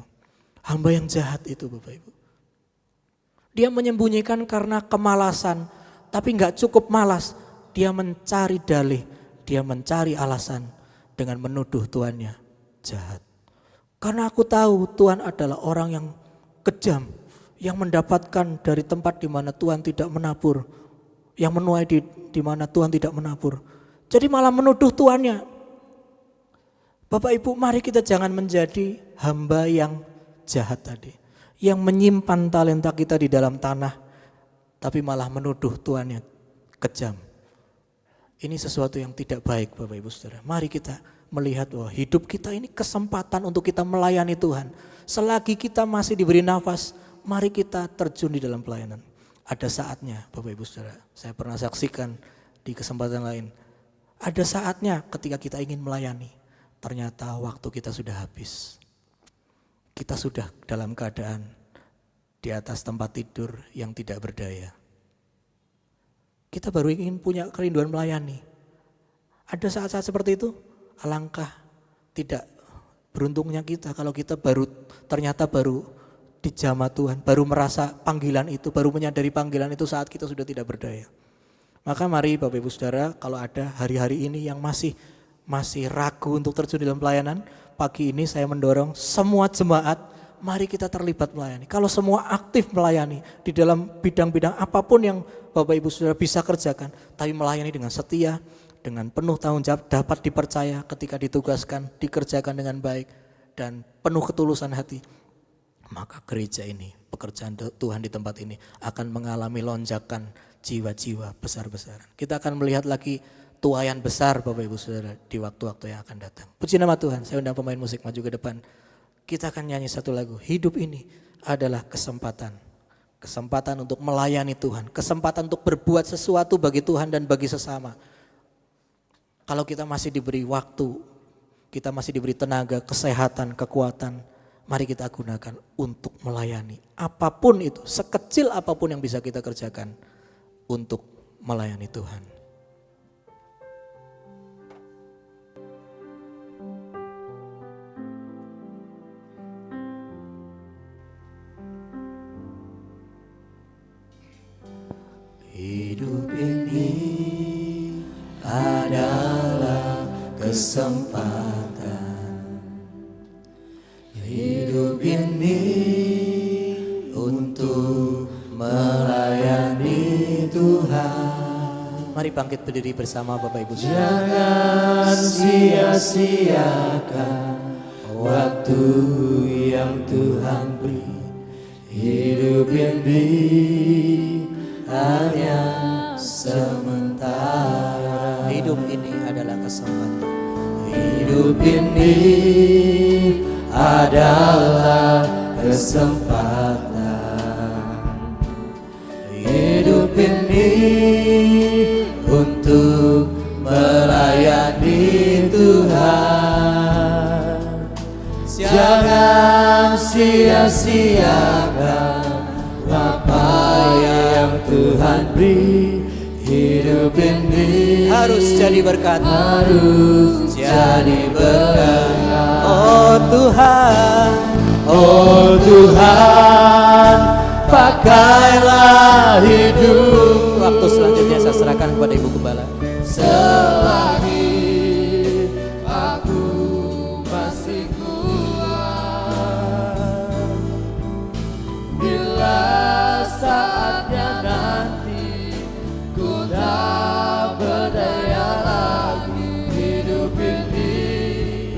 Speaker 4: Hamba yang jahat itu Bapak Ibu. Dia menyembunyikan karena kemalasan, tapi gak cukup malas. Dia mencari dalih, dia mencari alasan dengan menuduh tuannya jahat. Karena aku tahu Tuhan adalah orang yang kejam, yang mendapatkan dari tempat di mana Tuhan tidak menabur, yang menuai di mana Tuhan tidak menabur. Jadi malah menuduh tuannya. Bapak Ibu, mari kita jangan menjadi hamba yang jahat tadi. Yang menyimpan talenta kita di dalam tanah, tapi malah menuduh tuannya kejam. Ini sesuatu yang tidak baik Bapak Ibu Saudara. Mari kita melihat bahwa hidup kita ini kesempatan untuk kita melayani Tuhan. Selagi kita masih diberi nafas, mari kita terjun di dalam pelayanan. Ada saatnya Bapak Ibu Saudara, saya pernah saksikan di kesempatan lain. Ada saatnya ketika kita ingin melayani, ternyata waktu kita sudah habis. Kita sudah dalam keadaan di atas tempat tidur yang tidak berdaya. Kita baru ingin punya kerinduan melayani. Ada saat-saat seperti itu, alangkah tidak beruntungnya kita kalau kita ternyata baru dijamah Tuhan, baru merasa panggilan itu, baru menyadari panggilan itu saat kita sudah tidak berdaya. Maka mari Bapak Ibu Saudara, kalau ada hari-hari ini yang masih ragu untuk terjun dalam pelayanan, pagi ini saya mendorong semua jemaat, mari kita terlibat melayani. Kalau semua aktif melayani di dalam bidang-bidang apapun yang Bapak Ibu Saudara bisa kerjakan, tapi melayani dengan setia, dengan penuh tanggung jawab, dapat dipercaya ketika ditugaskan, dikerjakan dengan baik dan penuh ketulusan hati, maka gereja ini, pekerjaan Tuhan di tempat ini akan mengalami lonjakan jiwa-jiwa besar-besaran. Kita akan melihat lagi tuaian besar Bapak Ibu Saudara di waktu-waktu yang akan datang. Puji nama Tuhan, saya undang pemain musik maju ke depan. Kita akan nyanyi satu lagu. Hidup ini adalah kesempatan. Kesempatan untuk melayani Tuhan. Kesempatan untuk berbuat sesuatu bagi Tuhan dan bagi sesama. Kalau kita masih diberi waktu, kita masih diberi tenaga, kesehatan, kekuatan, mari kita gunakan untuk melayani. Apapun itu, sekecil apapun yang bisa kita kerjakan untuk melayani Tuhan. Hidup ini adalah kesempatan. Hidup ini untuk melayani Tuhan. Mari bangkit berdiri bersama Bapak Ibu. Jangan sia-siakan waktu yang Tuhan beri. Hidup ini hanya sementara. Hidup ini adalah kesempatan. Hidup ini adalah kesempatan. Hidup ini untuk melayani Tuhan. Jangan sia-siakan apa yang Tuhan beri. Hidup ini harus jadi berkat. Harus jadi berkat. Oh Tuhan, oh Tuhan, pakailah hidup. Waktu selanjutnya saya serahkan kepada Ibu Gembala. Selagi aku masih kuat, bila saatnya nanti ku tak berdaya lagi, hidup ini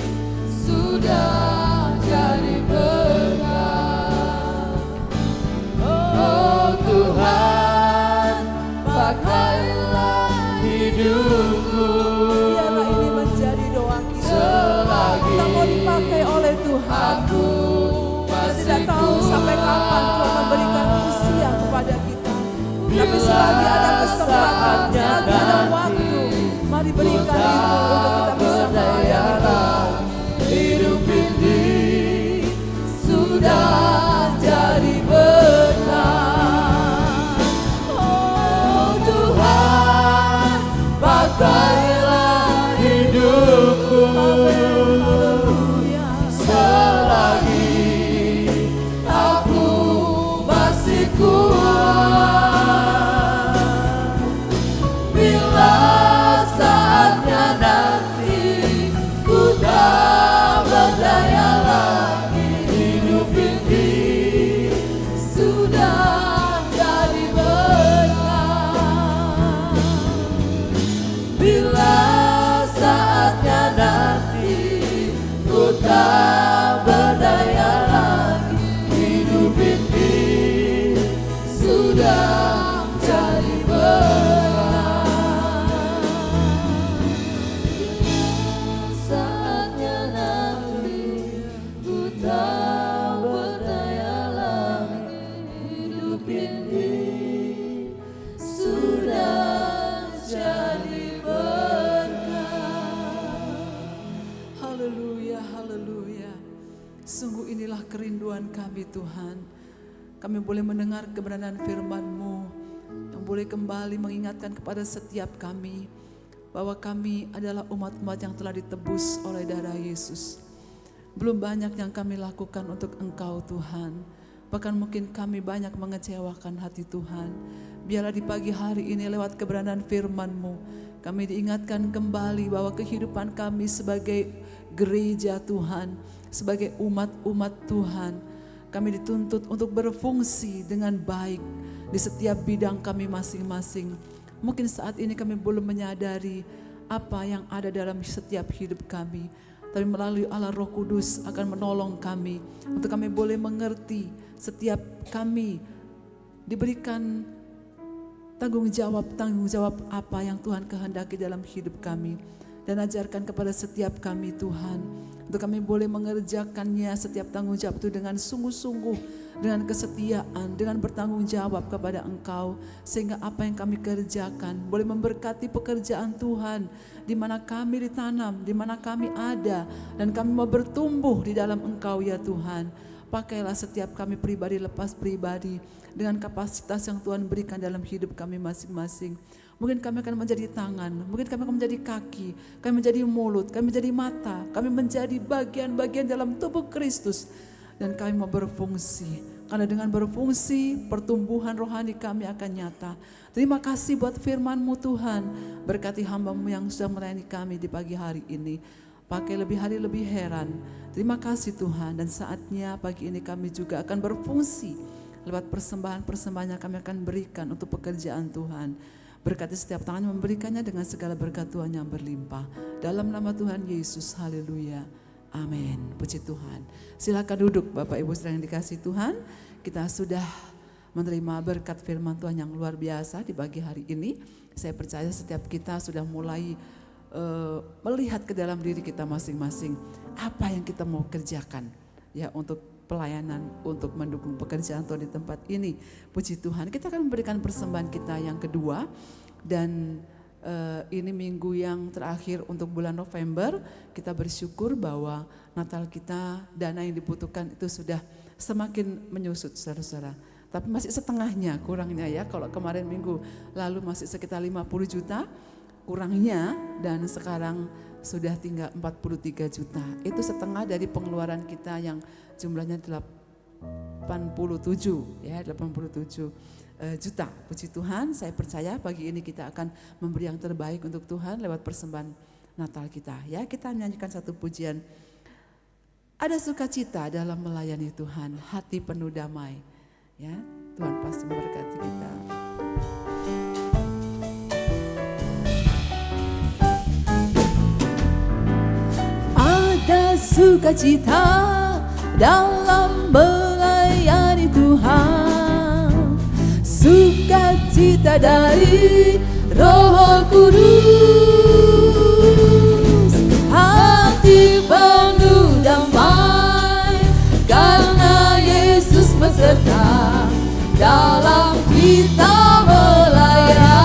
Speaker 4: sudah jadi berkat. Oh Tuhan, pakailah hidupku.
Speaker 2: Biarlah ini menjadi doa kita.
Speaker 4: Selagi
Speaker 2: Kita mau dipakai oleh Tuhan. Kita tidak tahu sampai kapan Tuhan memberikan usia kepada kita. Tapi selagi ada kesempatan, selagi ada waktu, mari berikan itu untuk kita bisa melayani.
Speaker 4: hidup ini
Speaker 2: Sudah jadi berkat. Oh Tuhan, pakailah kerinduan kami Tuhan. Kami boleh mendengar kebenaran firman-Mu yang boleh kembali mengingatkan kepada setiap kami bahwa kami adalah umat-umat yang telah ditebus oleh darah Yesus. Belum banyak yang kami lakukan untuk Engkau Tuhan. Bahkan mungkin kami banyak mengecewakan hati Tuhan. Biarlah di pagi hari ini lewat kebenaran firman-Mu kami diingatkan kembali bahwa kehidupan kami sebagai gereja Tuhan, sebagai umat-umat Tuhan, kami dituntut untuk berfungsi dengan baik di setiap bidang kami masing-masing. Mungkin saat ini kami belum menyadari apa yang ada dalam setiap hidup kami, tapi melalui Allah Roh Kudus akan menolong kami untuk kami boleh mengerti. Setiap kami diberikan tanggung jawab apa yang Tuhan kehendaki dalam hidup kami, dan ajarkan kepada setiap kami Tuhan untuk kami boleh mengerjakannya setiap tanggung jawab itu dengan sungguh-sungguh, dengan kesetiaan, dengan bertanggung jawab kepada Engkau, sehingga apa yang kami kerjakan boleh memberkati pekerjaan Tuhan di mana kami ditanam, di mana kami ada, dan kami mau bertumbuh di dalam Engkau ya Tuhan. Pakailah setiap kami pribadi lepas pribadi dengan kapasitas yang Tuhan berikan dalam hidup kami masing-masing. Mungkin kami akan menjadi tangan, mungkin kami akan menjadi kaki, kami menjadi mulut, kami menjadi mata, kami menjadi bagian-bagian dalam tubuh Kristus. Dan kami mau berfungsi, karena dengan berfungsi pertumbuhan rohani kami akan nyata. Terima kasih buat firman-Mu Tuhan, berkati hamba-Mu yang sudah melayani kami di pagi hari ini. Pakai lebih hari lebih heran. Terima kasih Tuhan, dan saatnya pagi ini kami juga akan berfungsi lewat persembahan-persembahan yang kami akan berikan untuk pekerjaan Tuhan. Berkati setiap tangan yang memberikannya dengan segala berkat Tuhan yang berlimpah. Dalam nama Tuhan Yesus, haleluya. Amin. Puji Tuhan. Silakan duduk Bapak Ibu saudara yang dikasihi Tuhan. Kita sudah menerima berkat firman Tuhan yang luar biasa di pagi hari ini. Saya percaya setiap kita sudah mulai melihat ke dalam diri kita masing-masing apa yang kita mau kerjakan ya untuk pelayanan, untuk mendukung pekerjaan Tuhan di tempat ini. Puji Tuhan, kita akan memberikan persembahan kita yang kedua, dan ini minggu yang terakhir untuk bulan November. Kita bersyukur bahwa Natal kita, dana yang dibutuhkan itu sudah semakin menyusut saudara-saudara. Tapi masih setengahnya, kurangnya ya. Kalau kemarin minggu lalu masih sekitar 50 juta kurangnya, dan sekarang sudah tinggal 43 juta. Itu setengah dari pengeluaran kita yang jumlahnya 87 ya, 87 juta. Puji Tuhan, saya percaya pagi ini kita akan memberi yang terbaik untuk Tuhan lewat persembahan Natal kita. Ya, kita menyanyikan satu pujian. Ada sukacita dalam melayani Tuhan, hati penuh damai. Ya, Tuhan pasti memberkati kita.
Speaker 3: Ada sukacita dalam melayani Tuhan, sukacita dari Roh Kudus, hati penuh damai karena Yesus beserta dalam kita melayani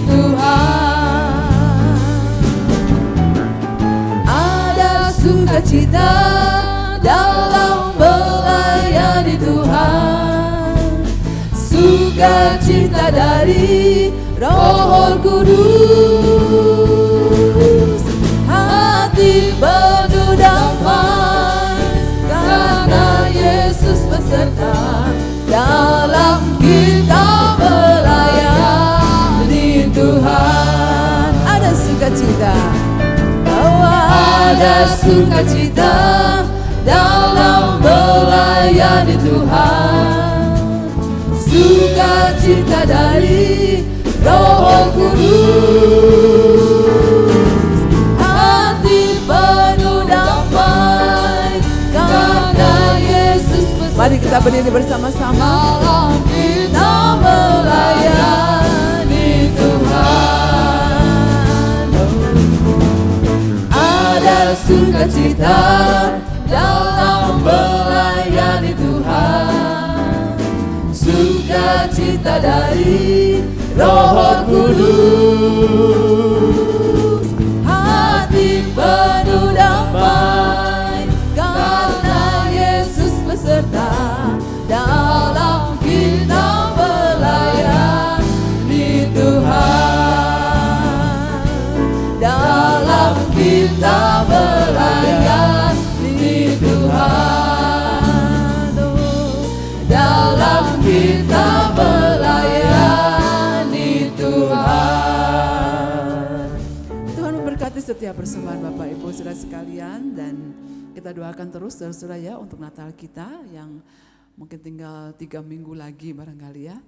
Speaker 3: Tuhan. Ada sukacita dalam melayani Tuhan, sukacita dari Roh Kudus, hati penuh damai karena Yesus beserta dalam kita melayani Tuhan. Ada sukacita, ada sukacita dalam melayani Tuhan, sukacita dari Roh Kudus, hati penuh damai karena Yesus beserta.
Speaker 2: Mari kita berdiri bersama-sama.
Speaker 3: Dalam kita melayani Tuhan, ada sukacita dalam melayani Tuhan, sukacita dari Roh Kudus, hati penuh damai karena Yesus kita melayani Tuhan, dalam kita melayani Tuhan.
Speaker 2: Tuhan memberkati setiap persembahan Bapak Ibu Saudara sekalian, dan kita doakan terus saudara-saudara ya untuk Natal kita yang mungkin tinggal 3 minggu lagi barangkali ya.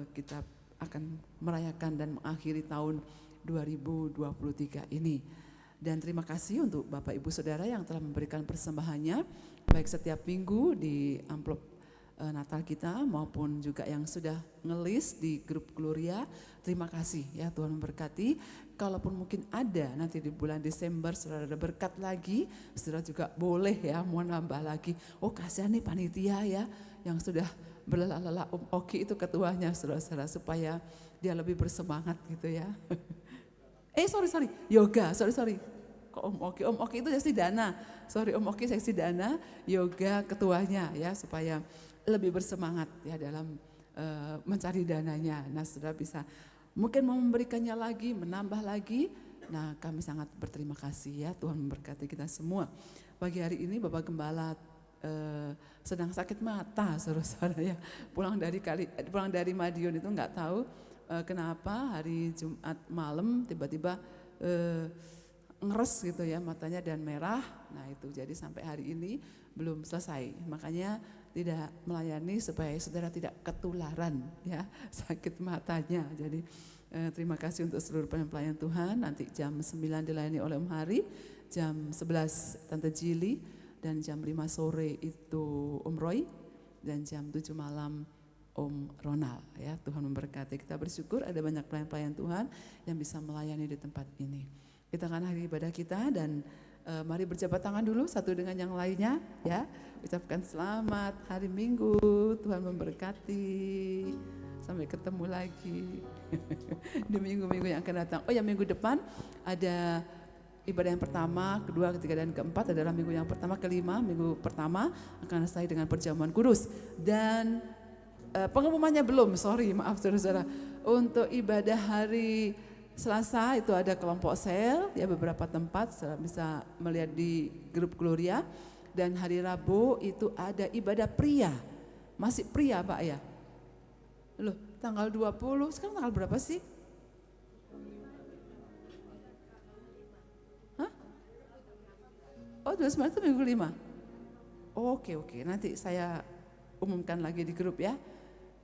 Speaker 2: Kita akan merayakan dan mengakhiri tahun 2023 ini. Dan terima kasih untuk Bapak Ibu Saudara yang telah memberikan persembahannya baik setiap minggu di amplop Natal kita maupun juga yang sudah ngelis di grup Gloria. Terima kasih ya, Tuhan memberkati. Kalaupun mungkin ada nanti di bulan Desember saudara ada berkat lagi, saudara juga boleh ya mau nambah lagi. Oh kasihan nih panitia ya yang sudah berlelah-lelah, Oki itu ketuanya saudara-saudara, supaya dia lebih bersemangat gitu ya. Sorry, yoga, sorry. Kok Om Oki itu seksi dana, sorry Om Oki seksi dana, yoga ketuanya ya, supaya lebih bersemangat ya dalam mencari dananya. Nah saudara bisa mungkin mau memberikannya lagi, menambah lagi. Nah kami sangat berterima kasih ya, Tuhan memberkati kita semua. Pagi hari ini Bapak Gembala sedang sakit mata saudara-saudara ya, pulang dari Madiun itu nggak tahu kenapa hari Jumat malam tiba-tiba ngeres gitu ya matanya dan merah. Nah itu jadi sampai hari ini belum selesai, makanya tidak melayani supaya saudara tidak ketularan ya sakit matanya. Jadi terima kasih untuk seluruh pelayan Tuhan. Nanti jam 9 dilayani oleh Om Hari, jam 11 Tante Jili, dan jam 5 sore itu Om Roy, dan jam 7 malam Om Ronald ya. Tuhan memberkati. Kita bersyukur ada banyak pelayan-pelayan Tuhan yang bisa melayani di tempat ini. Kita akan akhiri ibadah kita dan mari berjabat tangan dulu satu dengan yang lainnya ya. Ucapkan selamat hari Minggu, Tuhan memberkati. Sampai ketemu lagi di minggu-minggu yang akan datang. Oh ya, minggu depan ada ibadah yang pertama, kedua, ketiga, dan keempat adalah minggu yang pertama, kelima. Minggu pertama akan selesai dengan perjamuan kudus. Dan pengumumannya belum, maaf saudara-saudara. Untuk ibadah hari Selasa itu ada kelompok sel, ya beberapa tempat, saudara bisa melihat di grup Gloria. Dan hari Rabu itu ada ibadah pria, masih pria Pak ya? Loh, tanggal 20, sekarang tanggal berapa sih? Oh 29 itu minggu 5. Oke, nanti saya umumkan lagi di grup ya.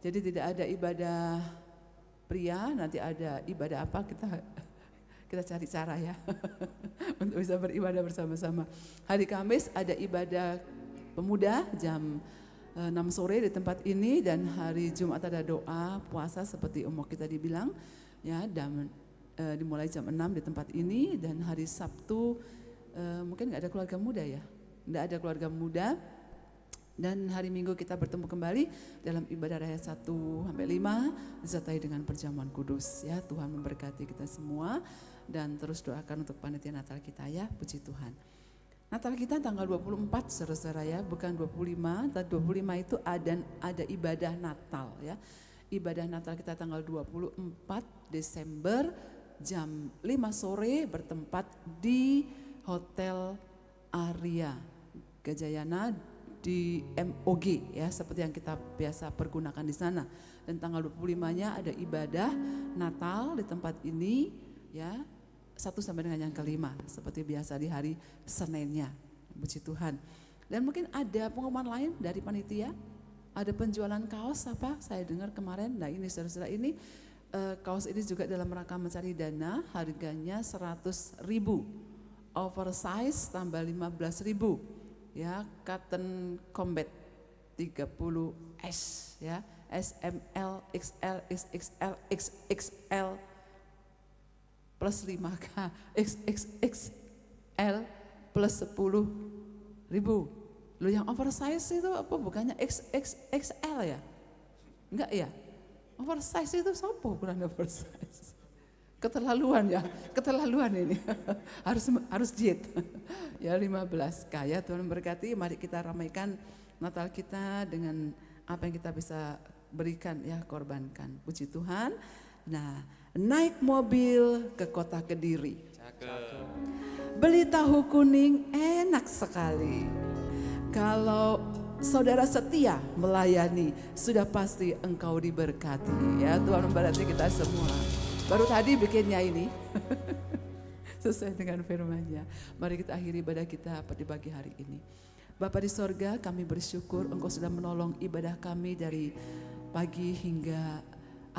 Speaker 2: Jadi tidak ada ibadah pria, nanti ada ibadah apa kita cari cara ya untuk bisa beribadah bersama-sama. Hari Kamis ada ibadah pemuda jam 6 sore di tempat ini, dan hari Jumat ada doa puasa seperti Om kita dibilang ya, dan dimulai jam 6 di tempat ini. Dan hari Sabtu mungkin nggak ada keluarga muda ya, nggak ada keluarga muda. Dan hari Minggu kita bertemu kembali dalam ibadah raya 1-5 disertai dengan perjamuan kudus ya. Tuhan memberkati kita semua, dan terus doakan untuk panitia Natal kita ya, puji Tuhan. Natal kita tanggal 24 saudara-saudara ya, bukan 25. 25 itu ada ibadah Natal ya. Ibadah Natal kita tanggal 24 Desember jam 5 sore bertempat di Hotel Aria Gajayana di MOG ya, seperti yang kita biasa pergunakan di sana. Dan tanggal 25-nya ada ibadah Natal di tempat ini ya, 1 sampai dengan yang kelima seperti biasa di hari Seninnya. Puji Tuhan. Dan mungkin ada pengumuman lain dari panitia, ada penjualan kaos apa saya dengar kemarin. Nah ini saudara-saudara, ini kaos ini juga dalam rangka mencari dana, harganya 100.000, oversize tambah 15.000 ya, cotton combat 30S ya, SML, XL, XXL, XXL plus 5K, XXXL plus 10.000. Lo yang oversize itu apa, bukannya XXXL ya? Enggak ya? Oversize itu sopo ukuran oversize? Keterlaluan ya, keterlaluan ini. harus diet. Ya 15K ya, Tuhan memberkati. Mari kita ramaikan Natal kita dengan apa yang kita bisa berikan ya, korbankan. Puji Tuhan. Nah, naik mobil ke kota Kediri.
Speaker 3: Beli tahu kuning enak sekali. Kalau saudara setia melayani, sudah pasti engkau diberkati. Ya, Tuhan memberkati kita semua. Baru tadi bikinnya ini. Sesuai dengan firman-Nya. Mari kita akhiri ibadah kita pada pagi hari ini. Bapa di sorga, kami bersyukur Engkau sudah menolong ibadah kami dari pagi hingga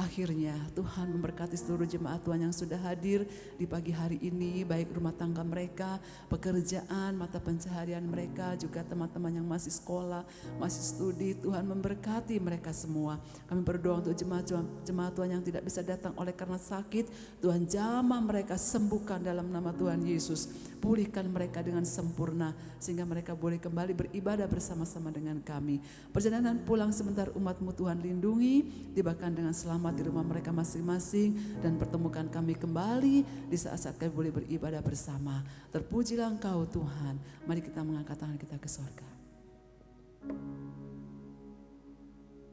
Speaker 3: akhirnya. Tuhan memberkati seluruh jemaat Tuhan yang sudah hadir di pagi hari ini, baik rumah tangga mereka, pekerjaan, mata pencaharian mereka, juga teman-teman yang masih sekolah, masih studi. Tuhan memberkati mereka semua. Kami berdoa untuk jemaat Tuhan yang tidak bisa datang oleh karena sakit. Tuhan jamah mereka, sembuhkan dalam nama Tuhan Yesus. Pulihkan mereka dengan sempurna sehingga mereka boleh kembali beribadah bersama-sama dengan kami. Perjalanan pulang sebentar umat-Mu Tuhan lindungi, tibakan dengan selamat di rumah mereka masing-masing, dan pertemukan kami kembali di saat-saat kami boleh beribadah bersama. Terpujilah Engkau Tuhan. Mari kita mengangkat tangan kita ke sorga.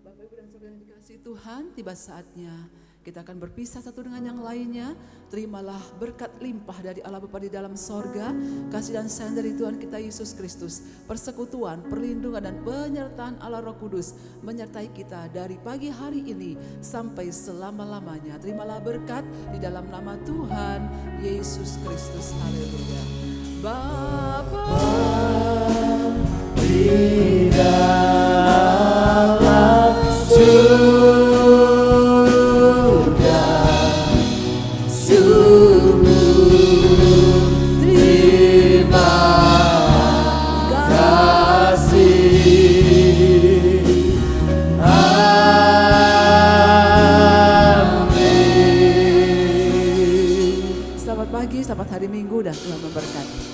Speaker 3: Bapak Ibu dan Saudara yang dikasihi Tuhan, tiba saatnya kita akan berpisah satu dengan yang lainnya. Terimalah berkat limpah dari Allah Bapa di dalam sorga, kasih dan sayang dari Tuhan kita Yesus Kristus, persekutuan, perlindungan dan penyertaan Allah Roh Kudus menyertai kita dari pagi hari ini sampai selama-lamanya. Terimalah berkat di dalam nama Tuhan Yesus Kristus. Haleluya. Bapa di dalam selamat hari Minggu dan Tuhan memberkati.